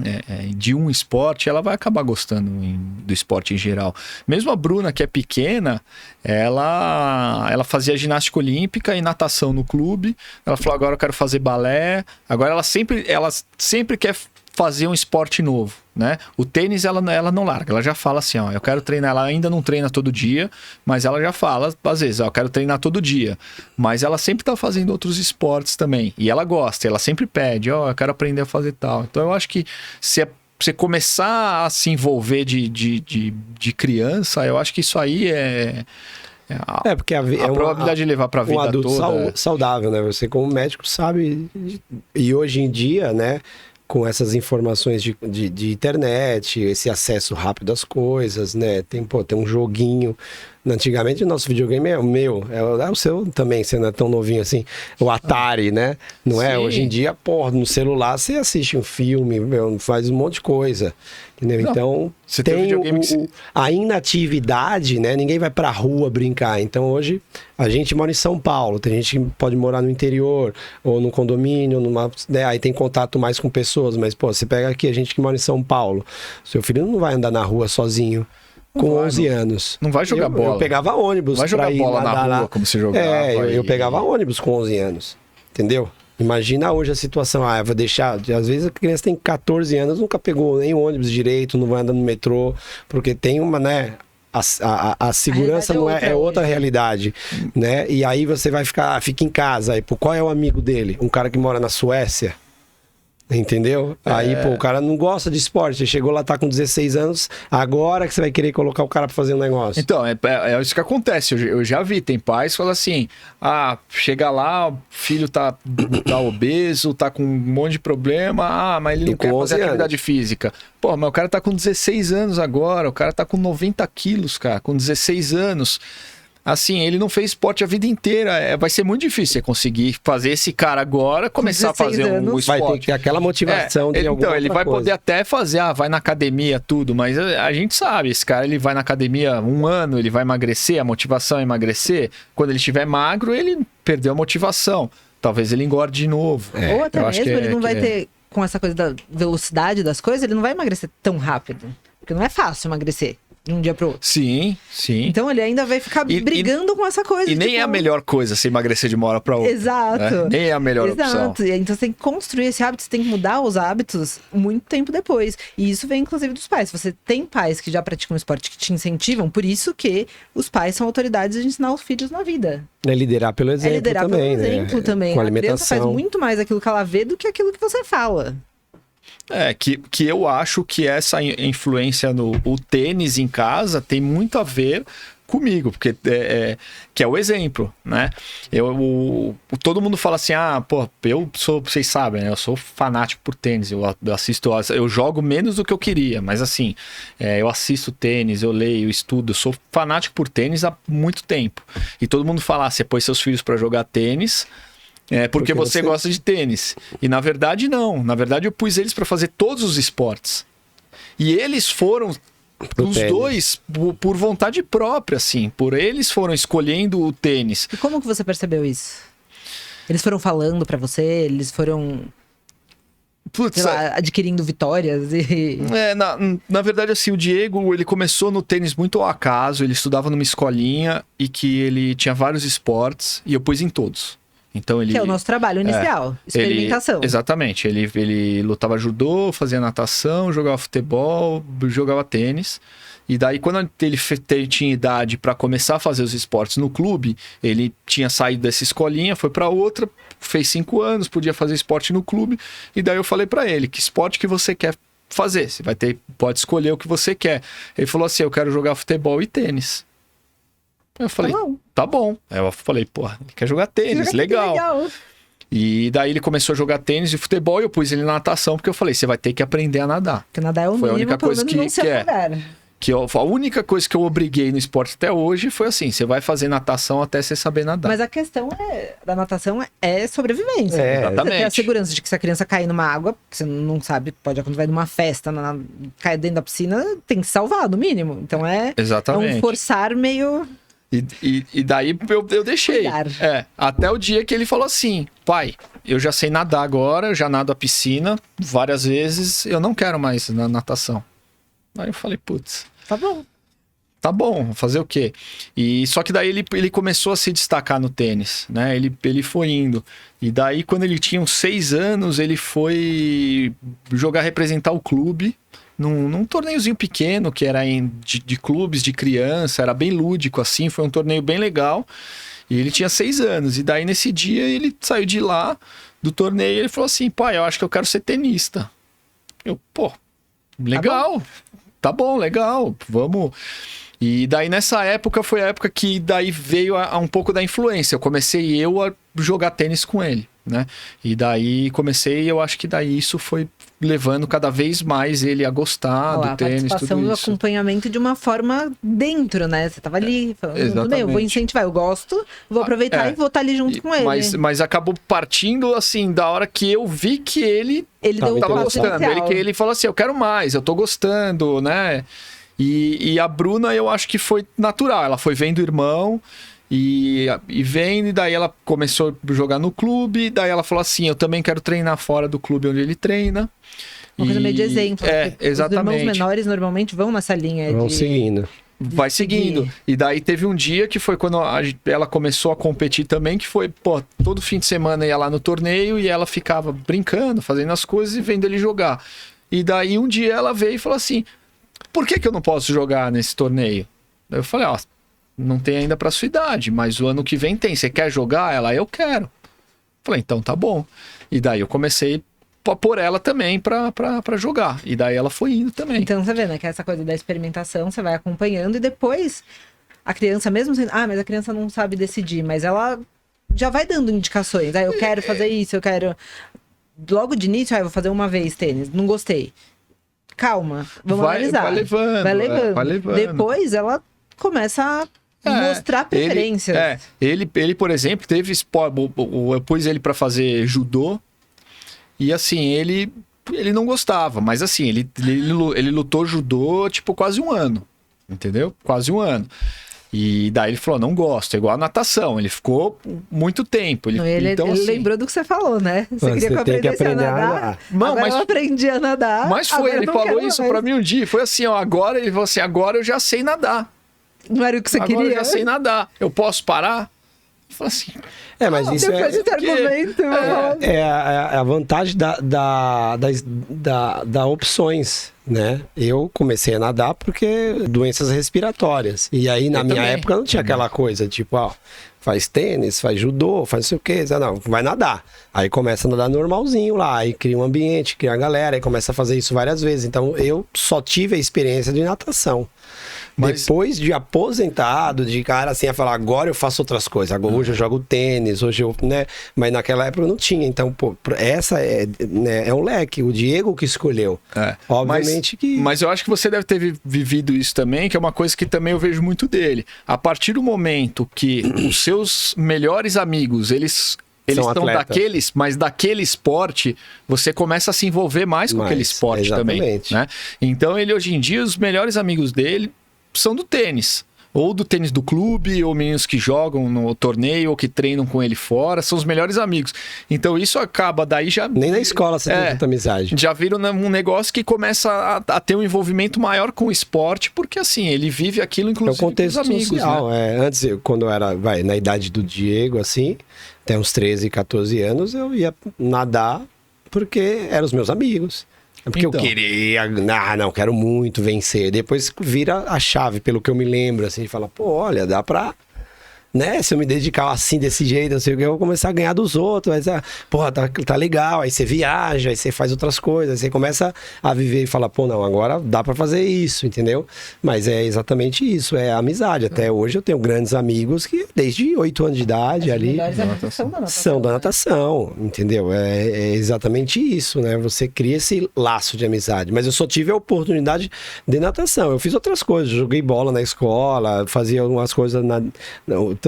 de um esporte, ela vai acabar gostando do esporte em geral. Mesmo a Bruna, que é pequena, ela fazia ginástica olímpica e natação no clube. Ela falou, agora eu quero fazer balé. Agora ela sempre quer fazer um esporte novo, né? O tênis ela não larga, ela já fala assim, ó, eu quero treinar, ela ainda não treina todo dia, mas ela já fala, às vezes, ó, eu quero treinar todo dia, mas ela sempre tá fazendo outros esportes também, e ela gosta, ela sempre pede, ó, eu quero aprender a fazer tal. Então eu acho que se você começar a se envolver de criança, eu acho que isso aí porque a probabilidade de levar pra vida um adulto toda saudável, né? Você como médico sabe, e hoje em dia, né, com essas informações de internet, esse acesso rápido às coisas, né? Tem um joguinho. Antigamente o nosso videogame é o meu, é o seu também, você não é tão novinho assim. O Atari, né? Não é? Hoje em dia, no celular você assiste um filme, faz um monte de coisa. Entendeu? Não, então, você tem videogame a inatividade, né? Ninguém vai pra rua brincar. Então, hoje, a gente mora em São Paulo. Tem gente que pode morar no interior, ou num condomínio, né? Aí tem contato mais com pessoas. Mas, você pega aqui a gente que mora em São Paulo. Seu filho não vai andar na rua sozinho. Com 11 anos. Não vai jogar bola. Eu pegava ônibus. Vai jogar bola na rua, como você jogava. Eu pegava ônibus com 11 anos. Entendeu? Imagina hoje a situação, eu vou deixar... Às vezes a criança tem 14 anos, nunca pegou nem ônibus direito, não vai andar no metrô, porque tem uma, né... A segurança não é outra realidade, né? E aí você vai fica em casa. Aí, qual é o amigo dele? Um cara que mora na Suécia? Entendeu? Aí, o cara não gosta de esporte. Você chegou lá, tá com 16 anos, agora que você vai querer colocar o cara pra fazer um negócio. Então, é isso que acontece. Eu já vi, tem pais que falam assim, chega lá, o filho tá obeso, tá com um monte de problema, mas ele não quer fazer atividade física. Pô, mas o cara tá com 16 anos agora, o cara tá com 90 quilos, cara, com 16 anos. Assim, ele não fez esporte a vida inteira. Vai ser muito difícil você conseguir fazer esse cara agora começar a fazer um esporte. Vai ter que ter aquela motivação de alguma Então, ele vai coisa. poder até fazer, vai na academia, tudo, mas a gente sabe, esse cara ele vai na academia 1 ano, ele vai emagrecer, a motivação é emagrecer. Quando ele estiver magro, ele perdeu a motivação. Talvez ele engorde de novo. Ou até mesmo ele não vai ter, com essa coisa da velocidade das coisas, ele não vai emagrecer tão rápido. Porque não é fácil emagrecer de um dia pro outro. Sim, sim. Então ele ainda vai ficar brigando com essa coisa. E nem é a melhor coisa se emagrecer de uma hora pra outra. Exato. Né? Nem é a melhor opção. Então você tem que construir esse hábito, você tem que mudar os hábitos muito tempo depois. E isso vem inclusive dos pais. Você tem pais que já praticam esporte que te incentivam, por isso que os pais são autoridades de ensinar os filhos na vida. É liderar pelo exemplo também, pelo exemplo também. Com a alimentação. criança faz muito mais aquilo que ela vê do que aquilo que você fala. Que eu acho que essa influência o tênis em casa tem muito a ver comigo, porque que é o exemplo, né? Todo mundo fala assim, vocês sabem, né? Eu sou fanático por tênis, eu assisto, eu jogo menos do que eu queria, mas assim, eu assisto tênis, eu leio, eu estudo, eu sou fanático por tênis há muito tempo. E todo mundo fala, você pôs seus filhos para jogar tênis... porque você gosta de tênis. E na verdade não. Na verdade eu pus eles para fazer todos os esportes. E eles foram, os dois, por vontade própria, assim. Eles foram escolhendo o tênis. E como que você percebeu isso? Eles foram falando para você? Eles foram... sei lá, adquirindo vitórias e... na verdade, assim, o Diego, ele começou no tênis muito ao acaso. Ele estudava numa escolinha e que ele tinha vários esportes. E eu pus em todos. Então ele, que é o nosso trabalho inicial, experimentação. Exatamente, ele lutava judô, fazia natação, jogava futebol, jogava tênis. E daí quando ele tinha idade para começar a fazer os esportes no clube, ele tinha saído dessa escolinha, foi para outra, fez 5 anos, podia fazer esporte no clube. E daí eu falei para ele, que esporte que você quer fazer? Você pode escolher o que você quer. Ele falou assim, eu quero jogar futebol e tênis. Eu falei, tá bom. Aí eu falei, ele quer jogar tênis, legal. E daí ele começou a jogar tênis e futebol e eu pus ele na natação, porque eu falei, você vai ter que aprender a nadar. Porque nadar é o mínimo, foi a única coisa a única coisa que eu obriguei no esporte até hoje foi assim, você vai fazer natação até você saber nadar. Mas a questão da natação é sobrevivência. Exatamente. Você tem a segurança de que se a criança cair numa água, que você não sabe, pode acontecer numa festa, cair dentro da piscina, tem que salvar, no mínimo. Então Exatamente. um forçar meio... E daí eu deixei. Cuidar. Até o dia que ele falou assim, pai, eu já sei nadar agora, eu já nado a piscina várias vezes, eu não quero mais na natação. Aí eu falei, putz, tá bom, fazer o quê? E só que daí ele começou a se destacar no tênis, né? Ele foi indo. E daí, quando ele tinha uns 6 anos, ele foi representar o clube num torneiozinho pequeno, que era de clubes de criança, era bem lúdico, assim, foi um torneio bem legal. E ele tinha 6 anos. E daí, nesse dia, ele saiu de lá, do torneio, e ele falou assim, pai, eu acho que eu quero ser tenista. Eu, pô, legal, tá bom, legal, vamos... E daí nessa época foi a época que daí veio a um pouco da influência. Eu comecei a jogar tênis com ele, né? E daí eu acho que daí isso foi levando cada vez mais ele a gostar do tênis, a participação tudo do isso. acompanhamento de uma forma dentro, né? Você tava ali falando, tudo bem, eu vou incentivar, eu gosto, vou aproveitar e vou estar ali junto com ele. Mas acabou partindo, assim, da hora que eu vi que ele tava gostando. Ele falou assim, eu quero mais, eu tô gostando, né? E a Bruna, eu acho que foi natural. Ela foi vendo o irmão e vendo, e daí ela começou a jogar no clube. Daí ela falou assim, eu também quero treinar fora do clube onde ele treina. Uma coisa meio de exemplo. Exatamente. Os irmãos menores normalmente vão nessa linha. Vão seguindo. Vai seguindo. E daí teve um dia que foi quando ela começou a competir também, que foi, pô, todo fim de semana ia lá no torneio e ela ficava brincando, fazendo as coisas e vendo ele jogar. E daí um dia ela veio e falou assim, por que eu não posso jogar nesse torneio? Eu falei, não tem ainda pra sua idade, mas o ano que vem tem. Você quer jogar? Ela, eu quero. Falei, então tá bom. E daí eu comecei a pôr ela também pra jogar. E daí ela foi indo também. Então você vê, né, que essa coisa da experimentação, você vai acompanhando e depois a criança, mesmo sendo, mas a criança não sabe decidir, mas ela já vai dando indicações. Eu quero fazer isso, eu quero... Logo de início, eu vou fazer uma vez tênis, não gostei. Calma, vamos analisar. Vai levando. Depois ela começa a mostrar preferências. Ele, por exemplo, teve esporte. Eu pus ele pra fazer judô. E assim, ele não gostava. Mas assim, ele lutou judô tipo quase um ano. Entendeu? Quase um ano. E daí ele falou, não gosto, é igual a natação. Ele ficou muito tempo. Ele lembrou do que você falou, né? Você queria que eu aprendesse a nadar. Agora eu aprendi a nadar. Mas ele falou isso pra mim um dia. Foi assim, agora ele falou assim, agora eu já sei nadar. Não era o que você queria? Agora eu já sei nadar. Eu posso parar? Eu falei assim... mas isso depois desse argumento... a vantagem da opções, né? Eu comecei a nadar porque doenças respiratórias. E aí, na minha época, não tinha aquela coisa, tipo, faz tênis, faz judô, faz não sei o quê. Não, vai nadar. Aí começa a nadar normalzinho lá, aí cria um ambiente, cria a galera, aí começa a fazer isso várias vezes. Então, eu só tive a experiência de natação. Depois de aposentado, de cara assim, a falar, agora eu faço outras coisas. Agora, hoje eu jogo tênis, hoje eu, né? Mas naquela época eu não tinha. Então, pô, essa é um leque. O Diego que escolheu. Obviamente mas eu acho que você deve ter vivido isso também, que é uma coisa que também eu vejo muito dele. A partir do momento que os seus melhores amigos, eles estão daquele esporte, você começa a se envolver mais com aquele esporte também. Né? Então, ele hoje em dia, os melhores amigos dele são do tênis. Ou do tênis do clube, ou meninos que jogam no torneio, ou que treinam com ele fora, são os melhores amigos. Então isso acaba, daí já... Nem na escola você tem tanta amizade. Já vira um negócio que começa a ter um envolvimento maior com o esporte, porque assim, ele vive aquilo inclusive com os amigos. Social, né? Antes, quando eu era, na idade do Diego, assim, até uns 13, 14 anos, eu ia nadar porque eram os meus amigos. Porque eu queria, quero muito vencer. Depois vira a chave, pelo que eu me lembro, assim, fala, pô, olha, dá pra, né, se eu me dedicar assim, desse jeito, assim, eu vou começar a ganhar dos outros, aí, porra, tá legal, aí você viaja, aí você faz outras coisas, aí você começa a viver e fala, pô, não, agora dá pra fazer isso, entendeu? Mas é exatamente isso, é a amizade. Até hoje eu tenho grandes amigos que desde 8 anos de idade ali são da natação, entendeu? É exatamente isso, né? Você cria esse laço de amizade. Mas eu só tive a oportunidade de natação. Eu fiz outras coisas, joguei bola na escola, fazia algumas coisas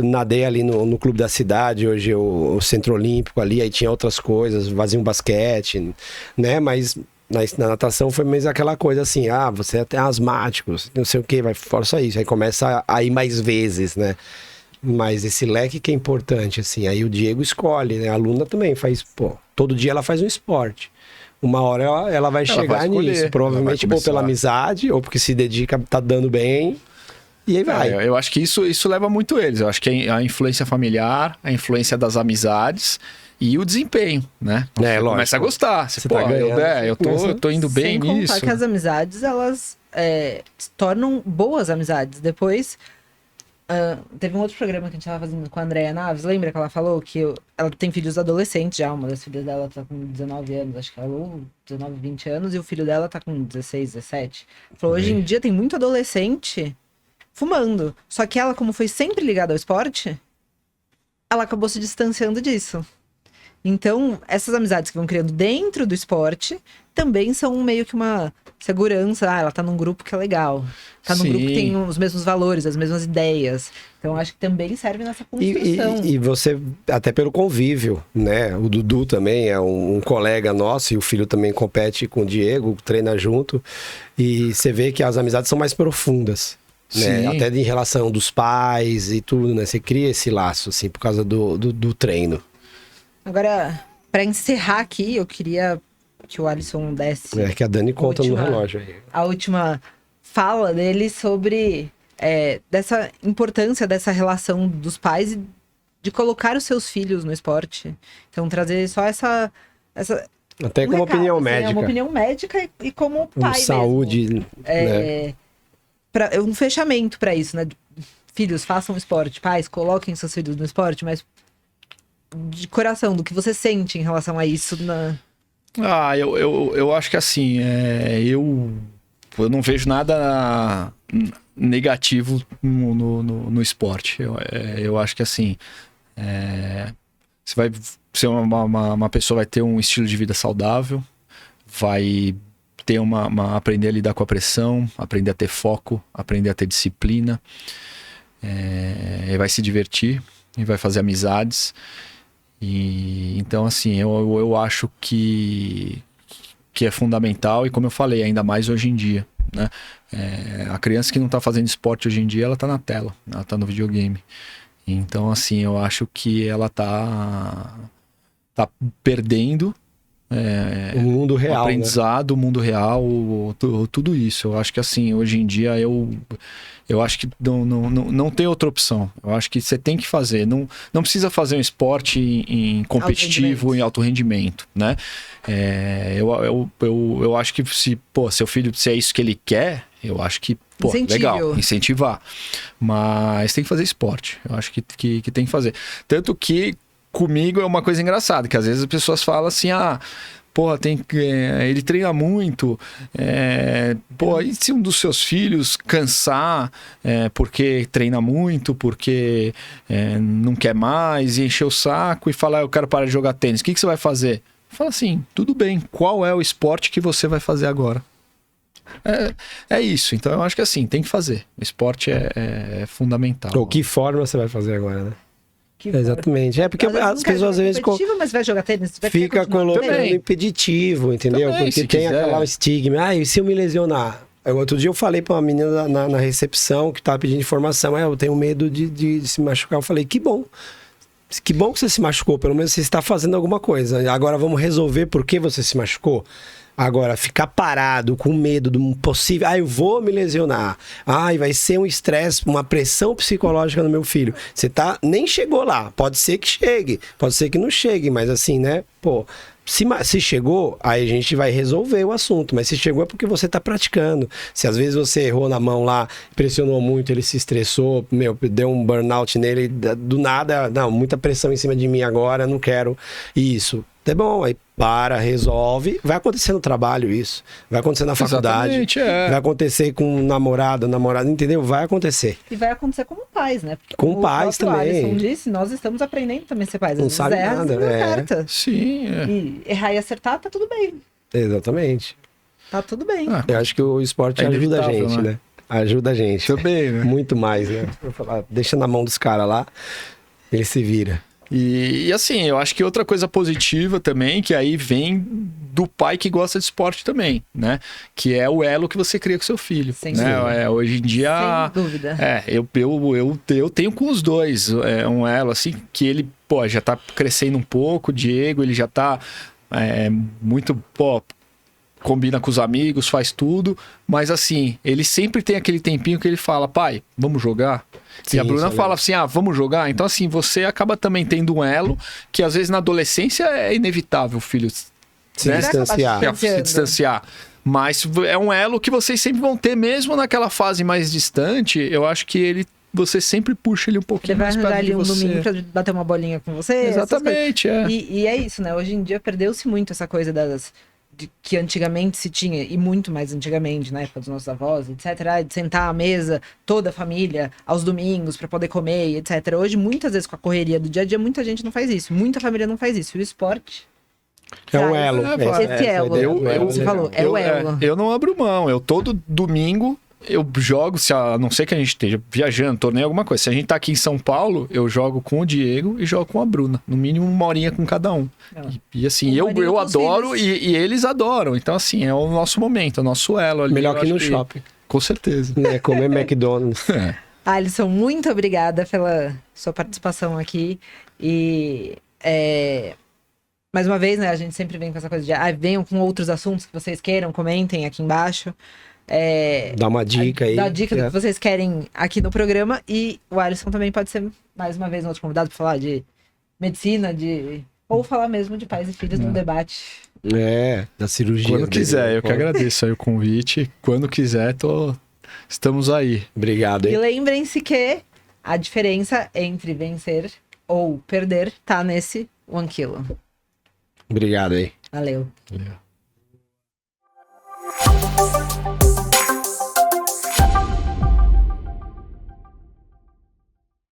nadei ali no clube da cidade, hoje o Centro Olímpico ali, aí tinha outras coisas, fazia um basquete, né? Mas na natação foi mais aquela coisa assim, você é até asmático, não sei o que, vai força isso. Aí começa a ir mais vezes, né? Mas esse leque que é importante, assim. Aí o Diego escolhe, né? A aluna também faz, todo dia ela faz um esporte. Uma hora ela vai chegar vai escolher, nisso. Provavelmente ou pela amizade, ou porque se dedica, tá dando bem. E aí vai. Eu acho que isso leva muito eles. Eu acho que a influência familiar, a influência das amizades e o desempenho, né? Você começa a gostar. Você tá ganhando, eu tô indo bem nisso. Sem contar que as amizades, elas se tornam boas amizades. Depois, teve um outro programa que a gente tava fazendo com a Andréa Naves. Lembra que ela falou que ela tem filhos adolescentes já. Uma das filhas dela tá com 19 anos, acho que ela, ou 19, 20 anos. E o filho dela tá com 16, 17. Falou, hoje em dia tem muito adolescente fumando. Só que ela, como foi sempre ligada ao esporte, ela acabou se distanciando disso. Então, essas amizades que vão criando dentro do esporte também são meio que uma segurança. Ela tá num grupo que é legal. Tá num grupo que tem os mesmos valores, as mesmas ideias. Então, acho que também serve nessa construção. E você, até pelo convívio, né? O Dudu também é um colega nosso e o filho também compete com o Diego, treina junto. E você vê que as amizades são mais profundas. Né? Até em relação dos pais e tudo, né? Você cria esse laço, assim, por causa do treino. Agora, para encerrar aqui, eu queria que o Alisson desse... que a Dani conta no relógio aí. A última fala dele sobre dessa importância dessa relação dos pais e de colocar os seus filhos no esporte. Então, trazer só essa até como opinião médica. Uma opinião médica e como pai saúde, mesmo. Né? Um fechamento para isso, né? Filhos, façam esporte. Pais, coloquem seus filhos no esporte, mas de coração, do que você sente em relação a isso? Eu acho que assim, eu não vejo nada negativo no esporte. Eu acho que assim, você vai ser uma pessoa, vai ter um estilo de vida saudável, vai ter aprender a lidar com a pressão, aprender a ter foco, aprender a ter disciplina, vai se divertir e vai fazer amizades. E então assim, eu acho que é fundamental, e como eu falei, ainda mais hoje em dia, né? A criança que não está fazendo esporte hoje em dia, ela está na tela, ela está no videogame. Então assim, eu acho que ela tá perdendo o mundo real, o aprendizado, né? O mundo real, tudo isso. Eu acho que assim, hoje em dia eu acho que não tem outra opção. Eu acho que você tem que fazer. Não precisa fazer um esporte em competitivo, em alto rendimento, né? Eu acho que se seu filho, se é isso que ele quer, eu acho que, legal, incentivar. Mas tem que fazer esporte. Eu acho que tem que fazer. Tanto que comigo é uma coisa engraçada, que às vezes as pessoas falam assim, ele treina muito, e se um dos seus filhos cansar porque treina muito, porque não quer mais, e encher o saco e falar, eu quero parar de jogar tênis, o que você vai fazer? Fala assim, tudo bem, qual é o esporte que você vai fazer agora? É isso, então eu acho que assim, tem que fazer, o esporte é fundamental. Ou que forma você vai fazer agora, né? Exatamente. Porque as pessoas às vezes mas vai jogar tênis, fica colocando impeditivo, entendeu? Também, porque tem aquela estigma. E se eu me lesionar? Outro dia eu falei pra uma menina na recepção que tava pedindo informação. Eu tenho medo de se machucar. Eu falei, que bom. Que bom que você se machucou. Pelo menos você está fazendo alguma coisa. Agora vamos resolver por que você se machucou. Agora, ficar parado com medo de um possível... eu vou me lesionar. Vai ser um estresse, uma pressão psicológica no meu filho. Você nem chegou lá. Pode ser que chegue, pode ser que não chegue, mas assim, né? Se chegou, aí a gente vai resolver o assunto. Mas se chegou é porque você está praticando. Se às vezes você errou na mão lá, pressionou muito, ele se estressou, deu um burnout nele, do nada, muita pressão em cima de mim agora, não quero isso. É bom, aí resolve, vai acontecer no trabalho isso, vai acontecer na faculdade, vai acontecer com namorado, entendeu? Vai acontecer. E vai acontecer como pais, né? Porque com pais também. Alisson disse, nós estamos aprendendo também a ser pais. Não sabe nada, Sim. E errar e acertar, tá tudo bem. Exatamente. Tá tudo bem. Eu acho que o esporte ajuda a gente, né? Ajuda a gente. Também, né? Muito mais, né? Deixa na mão dos caras lá, ele se vira. E assim, eu acho que outra coisa positiva também, que aí vem do pai que gosta de esporte também, né? Que é o elo que você cria com seu filho. Sem né? Hoje em dia... Sem dúvida. Eu tenho com os dois um elo, assim, que ele, pô, já tá crescendo um pouco, o Diego, ele já tá muito, pô, combina com os amigos, faz tudo, mas assim, ele sempre tem aquele tempinho que ele fala, pai, vamos jogar? Sim, e a Bruna isso é fala assim, vamos jogar? Então assim, você acaba também tendo um elo que às vezes na adolescência é inevitável o filho Se né? distanciar. se distanciar. Mas é um elo que vocês sempre vão ter, mesmo naquela fase mais distante, eu acho que você sempre puxa ele um Ele pouquinho vai mais arranjar perto ali de um você. domingo pra bater uma bolinha com você. essas coisas. Exatamente, E é isso, né? Hoje em dia perdeu-se muito essa coisa que antigamente se tinha, e muito mais antigamente, na época dos nossos avós, etc., de sentar à mesa, toda a família, aos domingos, para poder comer, etc. Hoje, muitas vezes, com a correria do dia a dia, muita gente não faz isso. Muita família não faz isso. E o esporte... É um elo. Esse elo. Você falou, é o elo. Eu não abro mão. Eu todo domingo eu jogo, a não ser que a gente esteja viajando, torneio, alguma coisa. Se a gente tá aqui em São Paulo, eu jogo com o Diego e jogo com a Bruna. No mínimo uma horinha com cada um. E assim, eu adoro e eles adoram. Então assim, é o nosso momento, é o nosso elo ali. Melhor que no shopping. Com certeza. Comer McDonald's. Alisson, muito obrigada pela sua participação aqui. E... mais uma vez, né, a gente sempre vem com essa coisa de venham com outros assuntos que vocês queiram, comentem aqui embaixo. Dá uma dica aí. Dá dica do que vocês querem aqui no programa. E o Alisson também pode ser, mais uma vez, um outro convidado para falar de medicina, ou falar mesmo de pais e filhos num debate. Da cirurgia. Quando quiser, eu que agradeço aí o convite. Quando quiser, estamos aí. Obrigado, hein? E lembrem-se que a diferença entre vencer ou perder tá nesse 1 quilo. Obrigado aí. Valeu. Valeu.